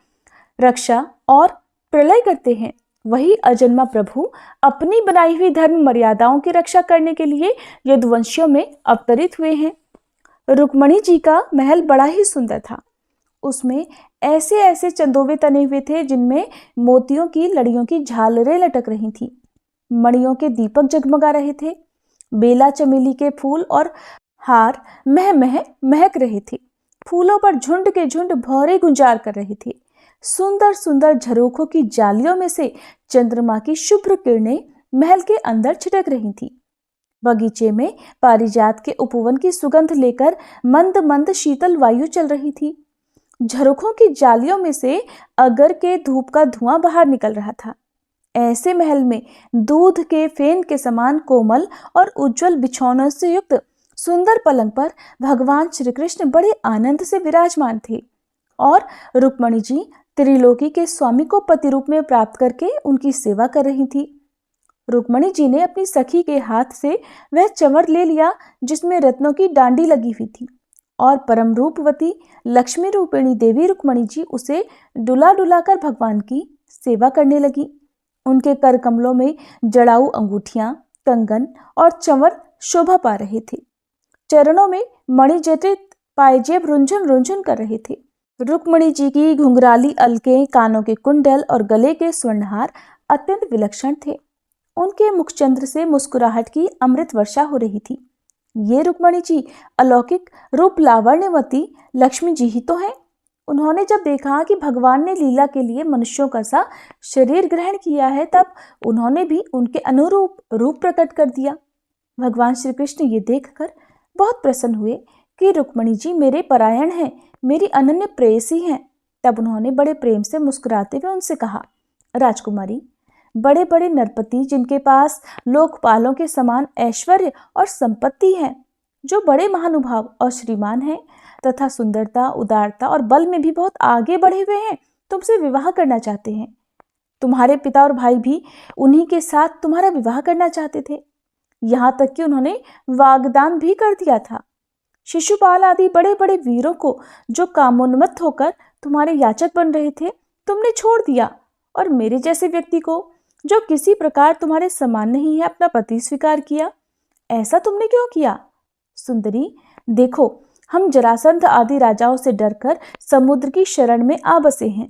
रक्षा और प्रलय करते हैं, वही अजन्मा प्रभु अपनी बनाई हुई धर्म मर्यादाओं की रक्षा करने के लिए यदुवंशियों में अवतरित हुए हैं। रुक्मणी जी का महल बड़ा ही सुंदर था। उसमें ऐसे ऐसे चंदोवे तने हुए थे जिनमें मोतियों की लड़ियों की झालरें लटक रही थी। मणियों के दीपक जगमगा रहे थे। बेला चमेली के फूल और हार महक रहे थे। फूलों पर झुंड के झुंड भौरे गुंजार कर रहे थे। सुंदर सुंदर झरोखों की जालियों में से चंद्रमा की शुभ्र किरणें महल के अंदर छिटक रही थी। बगीचे में पारिजात के उपवन की सुगंध लेकर मंद मंद शीतल वायु चल रही थी। झरोखों की जालियों में से अगर के धूप का धुआं बाहर निकल रहा था। ऐसे महल में दूध के फेन के समान कोमल और उज्जवल बिछौनों से युक्त सुंदर पलंग पर भगवान श्री कृष्ण बड़े आनंद से विराजमान थे और रुक्मणी जी त्रिलोकी के स्वामी को पति रूप में प्राप्त करके उनकी सेवा कर रही थी। रुक्मणी जी ने अपनी सखी के हाथ से वह चंवर ले लिया जिसमें रत्नों की डांडी लगी हुई थी और परम रूपवती लक्ष्मी रूपिणी देवी रुक्मणी जी उसे डुला डुला कर भगवान की सेवा करने लगी। उनके कर कमलों में जड़ाऊ अंगूठियां, कंगन और चंवर शोभा पा रहे थे। चरणों में मणिजटित पायजेब रुंझुन रुंझुन कर रहे थे। रुक्मणी जी की घुंघराली अलकें, कानों के कुंडल और गले के स्वर्णहार अत्यंत विलक्षण थे। उनके मुखचंद्र से मुस्कुराहट की अमृत वर्षा हो रही थी। ये रुक्मणी जी अलौकिक रूप लावण्यवती लक्ष्मी जी ही तो हैं। उन्होंने जब देखा कि भगवान ने लीला के लिए मनुष्यों का सा शरीर ग्रहण किया है तब उन्होंने भी उनके अनुरूप रूप प्रकट कर दिया। भगवान श्री कृष्ण ये देखकर बहुत प्रसन्न हुए कि रुक्मणी जी मेरे परायण हैं, मेरी अनन्य प्रेयसी हैं। तब उन्होंने बड़े प्रेम से मुस्कुराते हुए उनसे कहा, राजकुमारी, बड़े बड़े नरपति जिनके पास लोकपालों के समान ऐश्वर्य और संपत्ति है, जो बड़े महानुभाव और श्रीमान हैं तथा सुंदरता, उदारता और बल में भी बहुत आगे बढ़े हुए हैं, तुमसे विवाह करना चाहते हैं। तुम्हारे पिता और भाई भी उन्हीं के साथ तुम्हारा विवाह करना चाहते थे। यहाँ तक कि उन्होंने वाग्दान भी कर दिया था। शिशुपाल आदि बड़े बड़े वीरों को जो कामोन्मत्त होकर तुम्हारे याचक बन रहे थे, तुमने छोड़ दिया और मेरे जैसे व्यक्ति को जो किसी प्रकार तुम्हारे समान नहीं है अपना पति स्वीकार किया। ऐसा तुमने क्यों किया? सुंदरी, देखो, हम जरासंध आदि राजाओं से डरकर समुद्र की शरण में आ बसे हैं।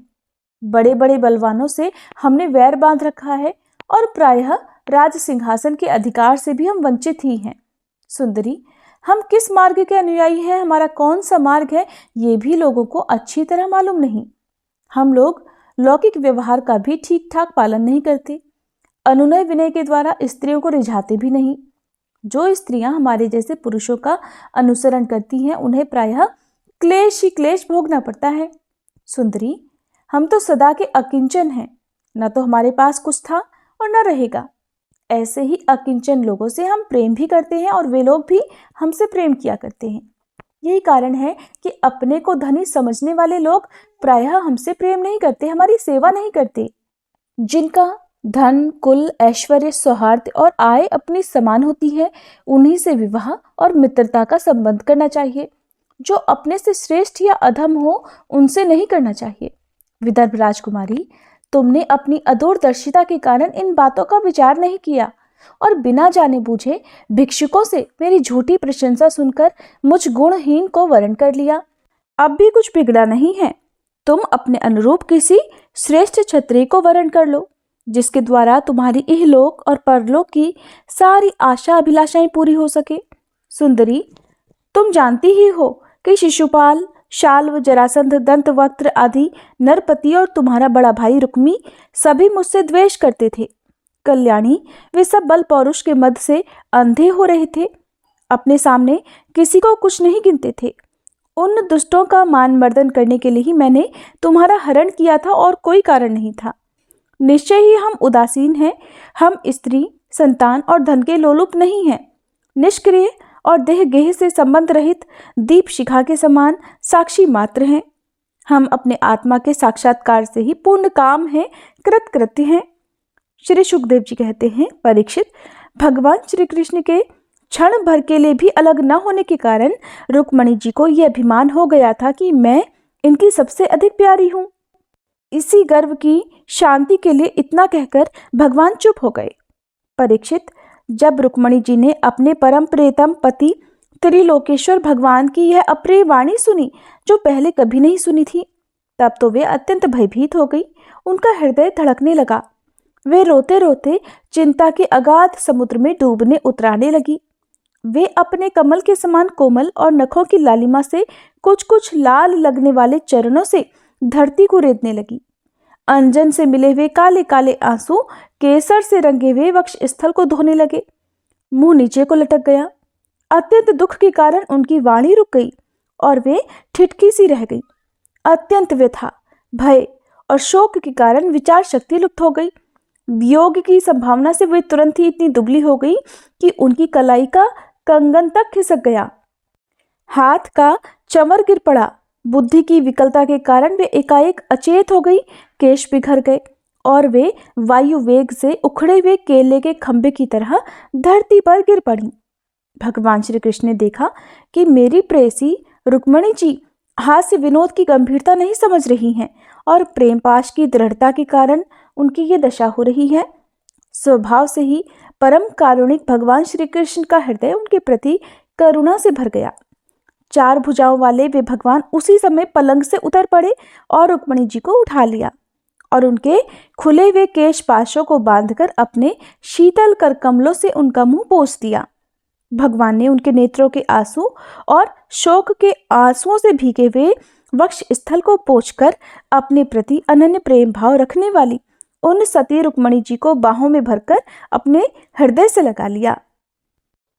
बड़े बड़े बलवानों से हमने वैर बांध रखा है और प्रायः राज सिंहासन के अधिकार से भी हम वंचित ही हैं। सुंदरी, हम किस मार्ग के अनुयायी हैं, हमारा कौन सा मार्ग है, ये भी लोगों को अच्छी तरह मालूम नहीं। हम लोग लौकिक व्यवहार का भी ठीक ठाक पालन नहीं करते, अनुनय विनय के द्वारा स्त्रियों को रिझाते भी नहीं। जो स्त्रियां हमारे जैसे पुरुषों का अनुसरण करती हैं, उन्हें प्रायः क्लेश ही क्लेश भोगना पड़ता है। सुंदरी, हम तो सदा के अकिंचन हैं, न तो हमारे पास कुछ था और न रहेगा। ऐसे ही अकिंचन लोगों से हम प्रेम भी करते हैं और वे लोग भी हमसे प्रेम किया करते हैं। यही कारण है कि अपने को धनी समझने वाले लोग प्रायः हमसे प्रेम नहीं करते, हमारी सेवा नहीं करते। जिनका धन, कुल, ऐश्वर्य, सौहार्द और आय अपनी समान होती है, उन्हीं से विवाह और मित्रता का संबंध करना चाहिए। जो अपने से श्रेष्ठ या अधम हो, उनसे नहीं करना चाहिए। विदर्भ राजकुमारी, तुमने अपनी अदूरदर्शिता के कारण इन बातों का विचार नहीं किया और बिना जाने बूझे भिक्षुकों से मेरी झूठी प्रशंसा सुनकर मुझ गुणहीन को वरण कर लिया। अब भी कुछ बिगड़ा नहीं है। तुम अपने अनुरूप किसी श्रेष्ठ क्षत्रिय को वरण कर लो, जिसके द्वारा तुम्हारी इहलोक और परलोक की सारी आशा अभिलाषाएं पूरी हो सके। सुंदरी, तुम जानती ही हो कि शिशुपाल, शाल्व, जरासंध, दंतवक्त्र आदि नरपति और तुम्हारा बड़ा भाई रुक्मी सभी मुझसे द्वेष करते थे। कल्याणी, वे सब बल पौरुष के मद से अंधे हो रहे थे, अपने सामने किसी को कुछ नहीं गिनते थे। उन दुष्टों का मान मर्दन करने के लिए ही मैंने तुम्हारा हरण किया था और कोई कारण नहीं था। निश्चय ही हम उदासीन हैं। हम स्त्री, संतान और धन के लोलुप नहीं हैं। निष्क्रिय और देह गेह से संबंध रहित दीप शिखा के समान साक्षी मात्र हैं। हम अपने आत्मा के साक्षात्कार से ही पूर्ण काम हैं, कृतकृत्य हैं। श्री सुखदेव जी कहते हैं, परीक्षित, भगवान श्री कृष्ण के क्षण भर के लिए भी अलग न होने के कारण रुक्मणी जी को यह अभिमान हो गया था कि मैं इनकी सबसे अधिक प्यारी हूँ। इसी गर्व की शांति के लिए इतना कहकर भगवान चुप हो गए। परीक्षित, जब रुक्मणी जी ने अपने परम प्रियतम पति त्रिलोकेश्वर भगवान की यह अप्रिय वाणी सुनी, जो पहले कभी नहीं सुनी थी, तब तो वे अत्यंत भयभीत हो गई। उनका हृदय धड़कने लगा। वे रोते रोते चिंता के अगाध समुद्र में डूबने उतराने लगी। वे अपने कमल के समान कोमल और नखों की लालिमा से कुछ कुछ लाल लगने वाले चरणों से धरती को रेतने लगी। अंजन से मिले हुए काले काले आंसू केसर से रंगे हुए वक्ष स्थल को धोने लगे। मुंह नीचे को लटक गया। अत्यंत दुख के कारण उनकी वाणी रुक गई और वे ठिठकी सी रह गई। अत्यंत व्यथा, भय और शोक के कारण विचार शक्ति लुप्त हो गई। वियोग की संभावना से वे तुरंत ही इतनी दुबली हो गई कि उनकी कलाई का कंगन तक खिसक गया। हाथ का चंवर गिर पड़ा। बुद्धि की विकलता के कारण वे एकाएक अचेत हो गई। केश बिखर गए और वे वायु वेग से उखड़े हुए केले के खंभे की तरह धरती पर गिर पड़ी। भगवान श्री कृष्ण ने देखा कि मेरी प्रेयसी रुक्मणी जी हास्य विनोद की गंभीरता नहीं समझ रही हैं और प्रेम पाश की दृढ़ता के कारण उनकी ये दशा हो रही है। स्वभाव से ही परम कारुणिक भगवान श्री कृष्ण का हृदय उनके प्रति करुणा से भर गया। चार भुजाओं वाले वे भगवान उसी समय पलंग से उतर पड़े और रुक्मणी जी को उठा लिया और उनके खुले हुए केश पाशों को बांधकर अपने शीतल कर कमलों से उनका मुंह पोंछ दिया। भगवान ने उनके नेत्रों के आंसू और शोक के आंसुओं से भीगे हुए वक्ष स्थल को पोंछकर अपने प्रति अनन्य प्रेम भाव रखने वाली उन सती रुक्मणी जी को बाहों में भरकर अपने हृदय से लगा लिया।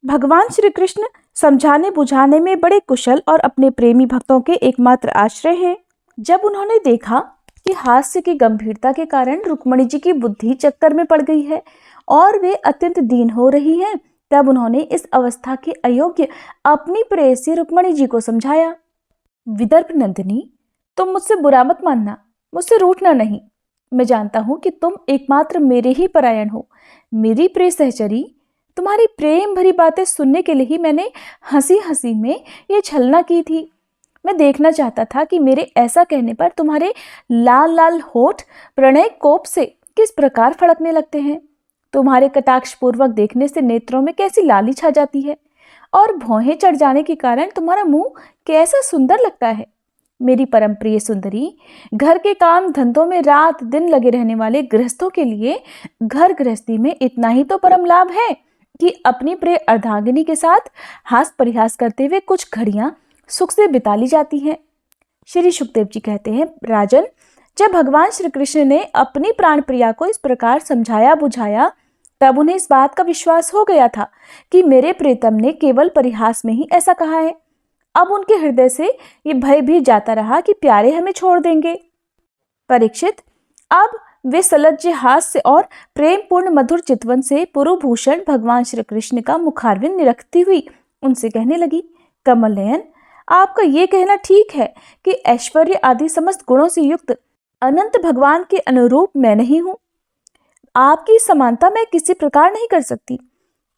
भगवान श्री कृष्ण समझाने बुझाने में बड़े कुशल और अपने प्रेमी भक्तों के एकमात्र आश्रय हैं। जब उन्होंने देखा कि हास्य की गंभीरता के कारण रुक्मणी जी की बुद्धि चक्कर में पड़ गई है और वे अत्यंत दीन हो रही हैं, तब उन्होंने इस अवस्था के अयोग्य अपनी प्रेयसी रुक्मणी जी को समझाया। विदर्भ नंदिनी, तुम मुझसे बुरा मत मानना। मुझसे रूठना नहीं। मैं जानता हूँ कि तुम एकमात्र मेरे ही परायण हो, मेरी प्रिय सहचरी। तुम्हारी प्रेम भरी बातें सुनने के लिए ही मैंने हंसी हंसी में ये छलना की थी। मैं देखना चाहता था कि मेरे ऐसा कहने पर तुम्हारे लाल लाल होठ प्रणय कोप से किस प्रकार फड़कने लगते हैं। तुम्हारे कटाक्ष पूर्वक देखने से नेत्रों में कैसी लाली छा जाती है और भौहें चढ़ जाने के कारण तुम्हारा मुंह कैसा सुंदर लगता है। मेरी परम प्रिय सुंदरी, घर के काम धंधों में रात दिन लगे रहने वाले गृहस्थों के लिए घर गृहस्थी में इतना ही तो परम लाभ है कि अपनी प्रिय अर्धांगिनी के साथ हास परिहास करते हुए कुछ घड़ियां सुख से बिता ली जाती हैं। श्री सुखदेव जी कहते हैं, राजन, जब भगवान श्री कृष्ण ने अपनी प्राण प्रिया को इस प्रकार समझाया बुझाया तब उन्हें इस बात का विश्वास हो गया था कि मेरे प्रीतम ने केवल परिहास में ही ऐसा कहा है। अब उनके हृदय से ये भय भी जाता रहा कि प्यारे हमें छोड़ देंगे। परीक्षित, अब वे सलज्ज हास्य और प्रेम पूर्ण मधुर चितवन से पुरुभूषण भगवान श्री कृष्ण का मुखारविंद निरखती हुई उनसे कहने लगी, कमल नयन, आपका ये कहना ठीक है कि ऐश्वर्य आदि समस्त गुणों से युक्त अनंत भगवान के अनुरूप मैं नहीं हूं। आपकी समानता मैं किसी प्रकार नहीं कर सकती।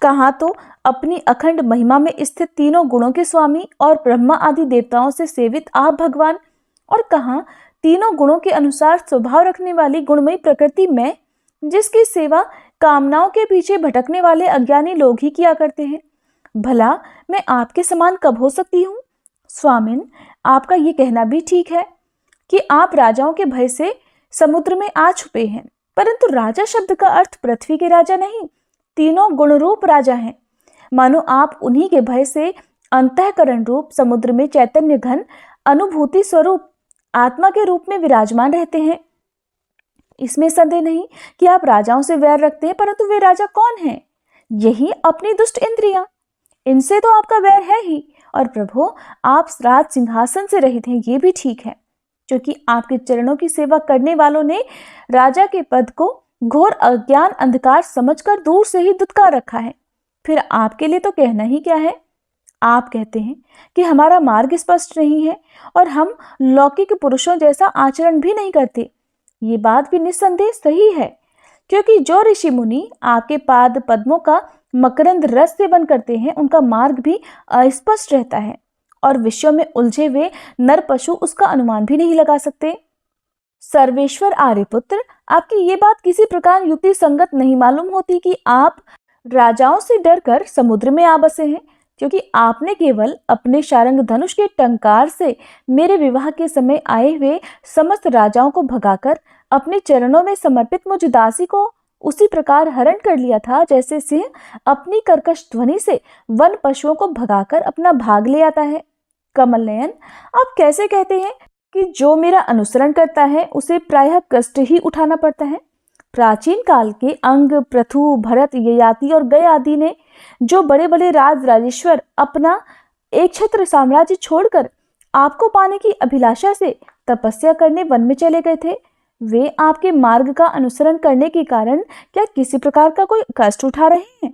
कहाँ तो अपनी अखंड महिमा में स्थित तीनों गुणों के स्वामी और ब्रह्मा आदि देवताओं से सेवित आप भगवान, और कहाँ तीनों गुणों के अनुसार स्वभाव रखने वाली गुणमयी प्रकृति मैं, जिसकी सेवा कामनाओं के पीछे भटकने वाले अज्ञानी लोग ही किया करते हैं। भला मैं आपके समान कब हो सकती हूँ? स्वामिन, आपका ये कहना भी ठीक है कि आप राजाओं के भय से समुद्र में आ छुपे हैं, परंतु राजा शब्द का अर्थ पृथ्वी के राजा नहीं, तीनों गुणरूप राजा हैं। मानो आप उन्हीं के भय से अंतःकरण रूप समुद्र में चैतन्य घन अनुभूति स्वरूप आत्मा के रूप में विराजमान रहते हैं। इसमें संदेह नहीं कि आप राजाओं से वैर रखते हैं, परंतु वे राजा कौन हैं? यही अपनी दुष्ट इंद्रियां। इनसे तो आपका वैर है ही। और प्रभु, आप राज सिंहासन से रहित हैं, ये भी ठीक है, क्योंकि आपके चरणों की सेवा करने वालों ने राजा के पद को घोर अज्ञान अंधकार समझकर दूर से ही दुत्कार रखा है। फिर आपके लिए तो कहना ही क्या है। आप कहते हैं कि हमारा मार्ग स्पष्ट नहीं है और हम लौकिक पुरुषों जैसा आचरण भी नहीं करते। ये बात भी निस्संदेह सही है, क्योंकि जो ऋषि मुनि आपके पाद पद्मों का मकरंद रस सेवन करते हैं, उनका मार्ग भी अस्पष्ट रहता है और विषयों में उलझे हुए नर पशु उसका अनुमान भी नहीं लगा सकते। सर्वेश्वर आर्यपुत्र, आपकी ये बात किसी प्रकार युक्ति संगत नहीं मालूम होती कि आप राजाओं से डरकर समुद्र में आ बसे हैं, क्योंकि आपने केवल अपने शारंग धनुष के टंकार से मेरे विवाह के समय आए हुए समस्त राजाओं को भगाकर अपने चरणों में समर्पित मुझ दासी को उसी प्रकार हरण कर लिया था, जैसे सिंह अपनी कर्कश ध्वनि से वन पशुओं को भगाकर अपना भाग ले आता है। कमल नयन, आप कैसे कहते हैं कि जो मेरा अनुसरण करता है उसे प्रायः कष्ट ही उठाना पड़ता है? प्राचीन काल के अंग, पृथु, भरत, ययाति और गय आदि ने जो बड़े बड़े राज राजेश्वर अपना एक छत्र साम्राज्य छोड़कर आपको पाने की अभिलाषा से तपस्या करने वन में चले गए थे, वे आपके मार्ग का अनुसरण करने के कारण क्या किसी प्रकार का कोई कष्ट उठा रहे हैं?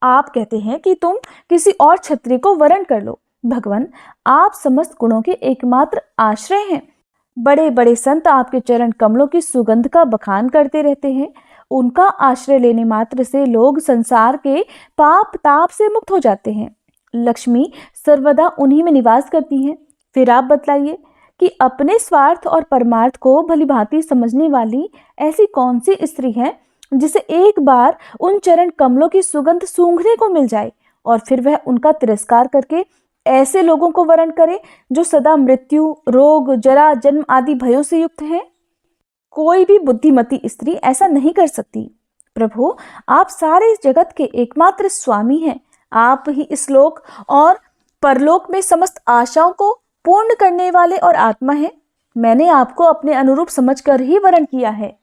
आप कहते हैं कि तुम किसी और क्षत्रिय को वरण कर लो। भगवान, आप समस्त गुणों के एकमात्र आश्रय हैं। बड़े बड़े संत आपके चरण कमलों की सुगंध का बखान करते रहते हैं। उनका आश्रय लेने मात्र से लोग संसार के पाप ताप से मुक्त हो जाते हैं। लक्ष्मी सर्वदा उन्हीं में निवास करती हैं। फिर आप बतलाइए कि अपने स्वार्थ और परमार्थ को भली भांति समझने वाली ऐसी कौन सी स्त्री है जिसे एक बार उन चरण कमलों की सुगंध सूंघने को मिल जाए और फिर वह उनका तिरस्कार करके ऐसे लोगों को वरण करे जो सदा मृत्यु, रोग, जरा, जन्म आदि भयों से युक्त हैं? कोई भी बुद्धिमती स्त्री ऐसा नहीं कर सकती। प्रभु, आप सारे जगत के एकमात्र स्वामी हैं। आप ही इस लोक और परलोक में समस्त आशाओं को पूर्ण करने वाले और आत्मा हैं। मैंने आपको अपने अनुरूप समझकर ही वरण किया है।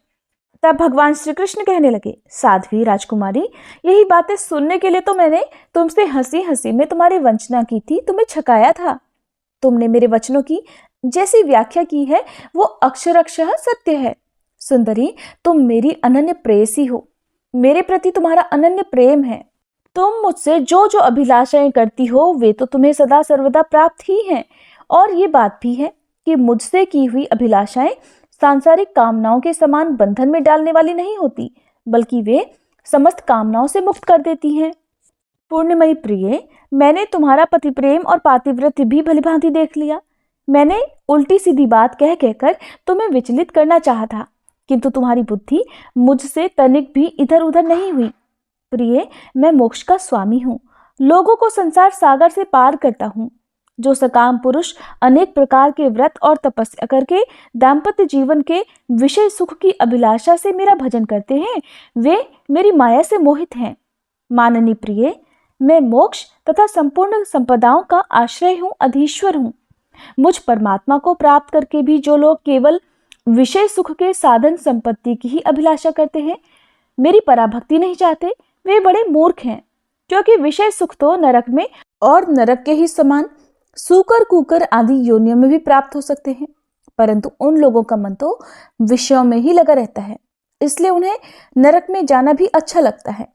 तब भगवान श्री कृष्ण कहने लगे, साध्वी राजकुमारी, यही बातें सुनने के लिए तो मैंने तुमसे हंसी हंसी में तुम्हारी वंचना की थी, तुम्हें छकाया था। तुमने मेरे वचनों की जैसी व्याख्या की है वो अक्षरशः सत्य है। सुंदरी, तुम मेरी अनन्य प्रेयसी हो। मेरे प्रति तुम्हारा अनन्य प्रेम है। तुम मुझसे जो जो अभिलाषाएं करती हो वे तो तुम्हें सदा सर्वदा प्राप्त ही हैं। और ये बात भी है कि मुझसे की हुई अभिलाषाएं सांसारिक कामनाओं के समान बंधन में डालने वाली नहीं होती, बल्कि वे समस्त कामनाओं से मुक्त कर देती हैं। पूर्णमयी प्रिय, मैंने तुम्हारा पति प्रेम और पातिव्रत्य भी भलीभांति देख लिया। मैंने उल्टी सीधी बात कह कहकर तुम्हें विचलित करना चाहा था, किंतु तुम्हारी बुद्धि मुझसे तनिक भी इधर उधर नहीं हुई। प्रिय, मैं मोक्ष का स्वामी हूँ, लोगों को संसार सागर से पार करता हूँ। जो सकाम पुरुष अनेक प्रकार के व्रत और तपस्या करके दाम्पत्य जीवन के विषय सुख की अभिलाषा से मेरा भजन करते हैं, वे मेरी माया से मोहित हैं। माननीय प्रिय, मैं मोक्ष तथा संपूर्ण संपदाओं का आश्रय हूँ, अधीश्वर हूँ। मुझ परमात्मा को प्राप्त करके भी जो लोग केवल विषय सुख के साधन संपत्ति की ही अभिलाषा करते हैं, मेरी पराभक्ति नहीं चाहते, वे बड़े मूर्ख हैं। क्योंकि विषय सुख तो नरक में और नरक के ही समान सूकर कुकर आदि योनियों में भी प्राप्त हो सकते हैं, परंतु उन लोगों का मन तो विषयों में ही लगा रहता है, इसलिए उन्हें नरक में जाना भी अच्छा लगता है।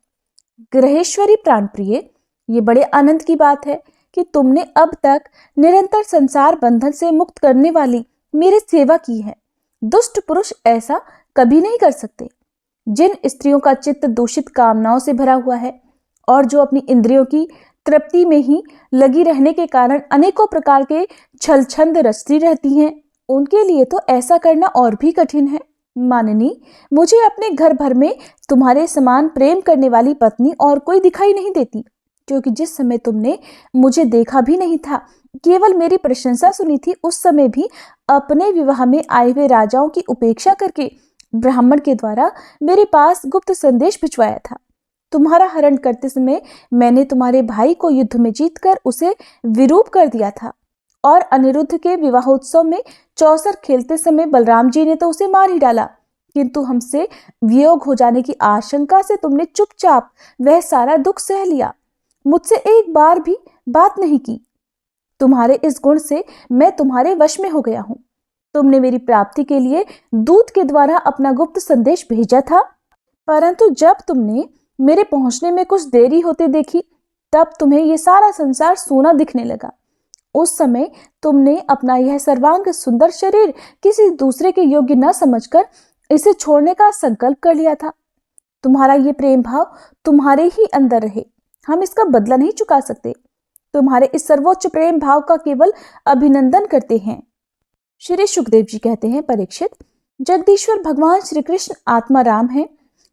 ग्रहेश्वरी प्राण प्रिय, ये बड़े आनंद की बात है कि तुमने अब तक निरंतर संसार बंधन से मुक्त करने वाली मेरी सेवा की है। दुष्ट पुरुष ऐसा कभी नहीं कर सकते। जिन स्त्रियों का चित्त दूषित कामनाओं से भरा हुआ है और जो अपनी इंद्रियों की तृप्ति में ही लगी रहने के कारण अनेकों प्रकार के छल छंद रचती रहती हैं, उनके लिए तो ऐसा करना और भी कठिन है। माननी, मुझे अपने घर भर में तुम्हारे समान प्रेम करने वाली पत्नी और कोई दिखाई नहीं देती, क्योंकि जिस समय तुमने मुझे देखा भी नहीं था, केवल मेरी प्रशंसा सुनी थी, उस समय भी अपने विवाह में आए हुए राजाओं की उपेक्षा करके ब्राह्मण के द्वारा मेरे पास गुप्त संदेश भिजवाया था। तुम्हारा हरण करते समय मैंने तुम्हारे भाई को युद्ध में जीतकर उसे विरूप कर दिया था, और अनिरुद्ध के विवाहोत्सव में चौसर खेलते समय बलराम जी ने तो उसे मार ही डाला, किंतु हमसे वियोग हो जाने की आशंका से तुमने चुपचाप वह सारा दुख सह लिया, मुझसे एक बार भी बात नहीं की। तुम्हारे इस गुण से मैं तुम्हारे वश में हो गया हूँ। तुमने मेरी प्राप्ति के लिए दूत के द्वारा अपना गुप्त संदेश भेजा था, परंतु जब तुमने मेरे पहुंचने में कुछ देरी होते देखी, तब तुम्हें यह सारा संसार सोना दिखने लगा। उस समय तुमने अपना यह सर्वांग सुंदर शरीर किसी दूसरे के योग्य न समझकर इसे छोड़ने का संकल्प कर लिया था। तुम्हारा ये प्रेम भाव तुम्हारे ही अंदर रहे, हम इसका बदला नहीं चुका सकते। तुम्हारे इस सर्वोच्च प्रेम भाव का केवल अभिनंदन करते हैं। श्री सुखदेव जी कहते हैं, परीक्षित, जगदीश्वर भगवान श्री कृष्ण आत्मा राम हैं।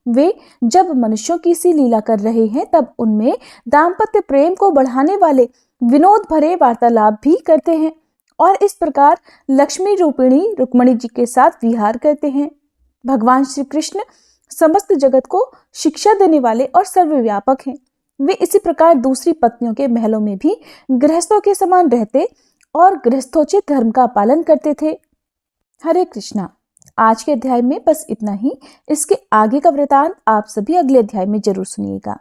वे जब मनुष्यों की सी लीला कर रहे हैं, तब उनमें दाम्पत्य प्रेम को बढ़ाने वाले विनोद भरे वार्तालाप भी करते हैं, और इस प्रकार लक्ष्मी रूपिणी रुक्मणी जी के साथ विहार करते हैं। भगवान श्री कृष्ण समस्त जगत को शिक्षा देने वाले और सर्वव्यापक हैं। वे इसी प्रकार दूसरी पत्नियों के महलों में भी गृहस्थों के समान रहते और गृहस्थोचित धर्म का पालन करते थे। हरे कृष्णा। आज के अध्याय में बस इतना ही। इसके आगे का वृतांत आप सभी अगले अध्याय में जरूर सुनिएगा।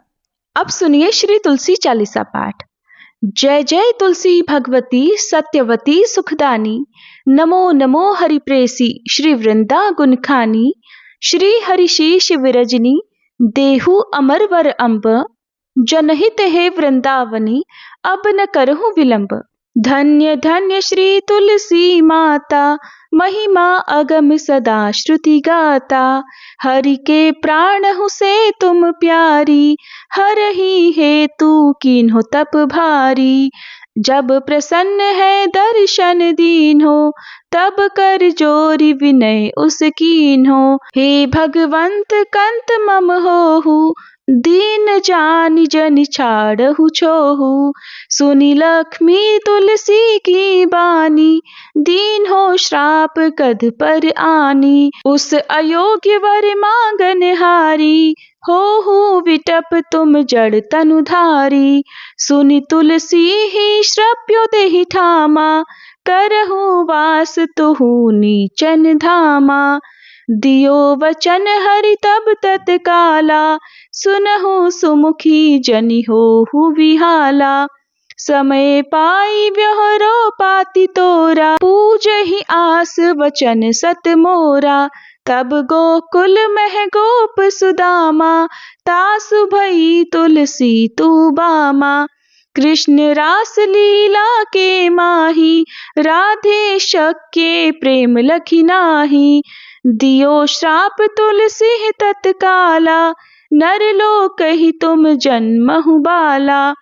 अब सुनिए श्री तुलसी चालीसा पाठ। जय जय तुलसी भगवती सत्यवती सुखदानी, नमो नमो हरिप्रेसी श्री वृंदा गुणखानी, श्री हरिशीष विरजनी देहु अमर वर अम्ब, जनहित है वृंदावनी अब न करहु विलंब। धन्य धन्य श्री तुलसी माता, महिमा अगम सदा श्रुति गाता, हरि के प्राण हूँ से तुम प्यारी, हरहि हेतु कीन्हो तप भारी। जब प्रसन्न है दर्शन दीन्हो, तब कर जोरी विनय उस कीन्हो। हे भगवंत कंत मम होहु, दीन जानि जनि छाड़हु छोहु। सुनी लक्ष्मी तुलसी की बानी, दीन हो श्राप कद पर आनी। उस अयोग्य वर मांगन हारी, हो विटप तुम जड़ तनुधारी। सुनी तुलसी ही श्रप्यो देहि ठामा, करहु वास तुहु नीचन धामा। दियो वचन हरि तब तत्काला, सुनहु सुमुखी जनि होहु विहाला। समय पाई व्यवहारो पाति तोरा, पूजहि आस वचन सत मोरा। तब गोकुल मह गोप सुदामा, तासु भई तुलसी तू बामा। कृष्ण रास लीला के माही, राधे शक्य प्रेम लखी नाही। दियो श्राप तुलसी तत्काला, नरलोक ही तुम जन्महु बाला।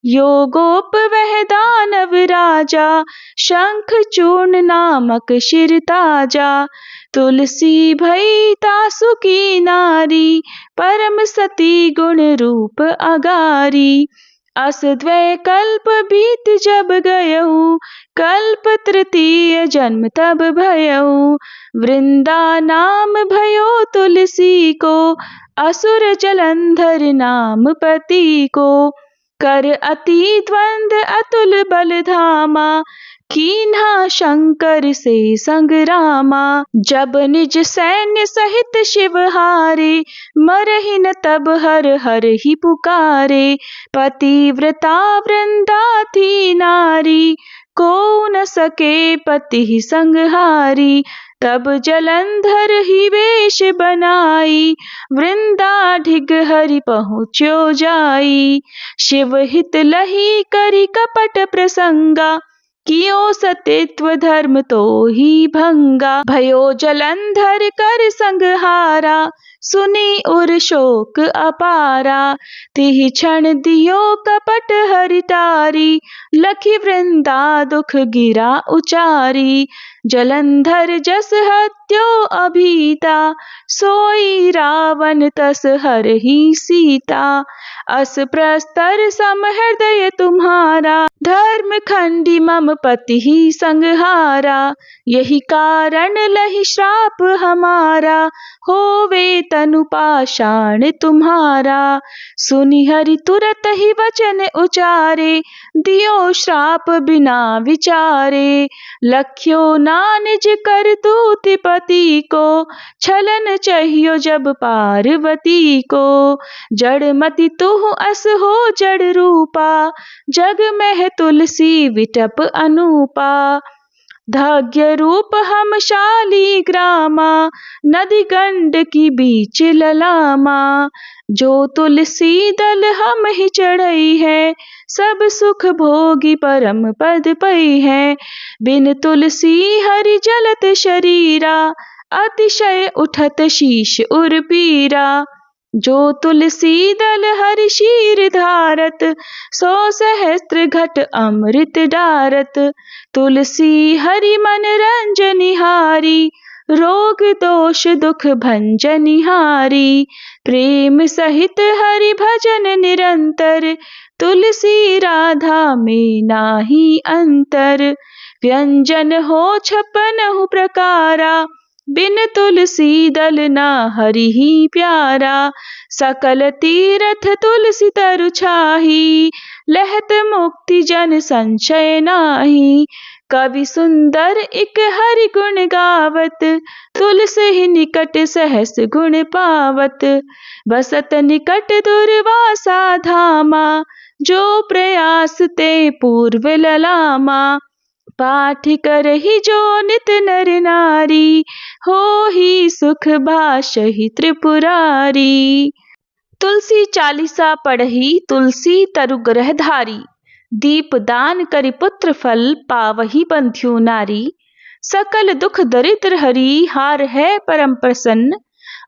योगोप वह दानव राजा, शंख चूर्ण नामक शिर ताजा। तुलसी भई तासु की नारी, परम सती गुण रूप अगारी। अस द्वै कल्प बीत जब गयऊ, कल्प तृतीय जन्म तब भयऊ। वृंदा नाम भयो तुलसी को, असुर जलंधर नाम पति को। कर अति द्वंद अतुल बल धामा, कीन्हा शंकर से संग्रामा। जब निज सैन्य सहित शिव हारे, मरहि न तब हर हर ही पुकारे। पतिव्रता वृंदा थी नारी, को न सके पति संहारी। तब जलंधर ही वेश बनाई, वृंदा ढिग हरि पहुँच्यो जाई। शिव हित लही करी कपट प्रसंगा, कियो सतित्व धर्म तो ही भंगा। भयो जलंधर कर संगहारा, सुनी उर शोक अपारा। तिहि क्षण दियो कपट हरि टारी, लखी वृंदा दुख गिरा उचारी। जलंधर जस हत्यो अभीता, सोई रावण तस हरहि सीता। अस प्रस्तर सम हृदय तुम्हारा, धर्म खंडी मम पति ही संगहारा। यही कारण लही श्राप हमारा, होवे तनु पाषाण तुम्हारा। सुनि हरि तुरत ही वचन उचारे, दियो श्राप बिना विचारे। लख्यो ना निज करतूत पति को, छलन चाहियो जब पार्वती को। जड़मति तुह अस हो जड़ रूपा, जग में तुलसी विटप अनूपा। धाग्य रूप हम शाली ग्रामा, नदी गंड की बीच ललामा। जो तुलसी दल हम ही चढ़ई है, सब सुख भोगी परम पद पई है। बिन तुलसी हरि जलत शरीरा, अतिशय उठत शीश उर पीरा। जो तुलसी दल हरि शीर धारत, सो सहस्त्र घट अमृत डारत। तुलसी हरि मन रंजनिहारी, रोग दोष दुख भंजनिहारी। प्रेम सहित हरि भजन निरंतर, तुलसी राधा में नाही अंतर। व्यंजन हो 56 प्रकारा, बिन तुलसी दल ना हरि ही प्यारा। सकल तीरथ तुलसी तरु छाही, लहत मुक्ति जन संशय नाही। कवि सुंदर इक हरि गुण गावत, तुलसी निकट सहस गुण पावत। बसत निकट दुर्वासा धामा, जो प्रयास ते पूर्व ललामा। पाठ करहि जो नित नर नारी, हो ही सुख भाषहि त्रिपुरारी। तुलसी चालीसा पढ़ही, तुलसी तरु ग्रह धारी। दीप दान करि पुत्र फल, पावही बंध्यो नारी। सकल दुख दरिद्र हरि, हार है परम प्रसन्न।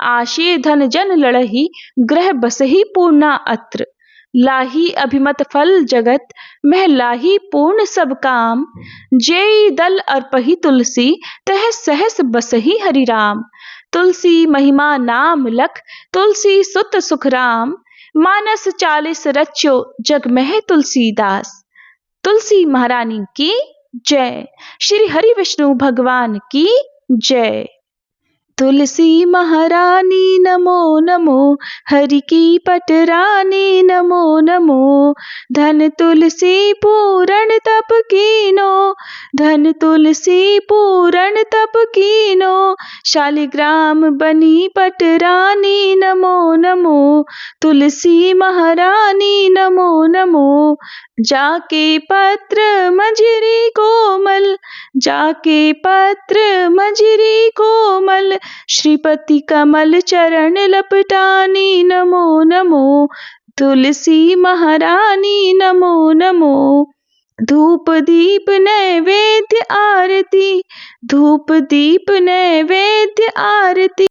आशे धन जन लड़ही, ग्रह बसही पूर्णा अत्र। लाही अभिमत फल जगत, मह लाही पूर्ण सब काम। जेई दल अर्पही तुलसी, तह सहस बसही हरि राम। तुलसी महिमा नाम लख, तुलसी सुत सुख राम। मानस 40 रच्यो, जग में तुलसीदास। तुलसी महारानी की जय। श्री हरि विष्णु भगवान की जय। तुलसी महारानी नमो नमो, हरि की पटरानी नमो नमो। धन तुलसी पूरण तप कीनो, धन तुलसी पूरण तप कीनो। शालिग्राम बनी पटरानी नमो नमो, तुलसी महारानी नमो नमो। जाके पत्र मंजरी कोमल, जाके पत्र मंजरी कोमल। श्रीपति कमल चरण लपटानी नमो नमो, तुलसी महारानी नमो नमो। धूप दीप नैवेद्य आरती, धूप दीप नैवेद्य आरती।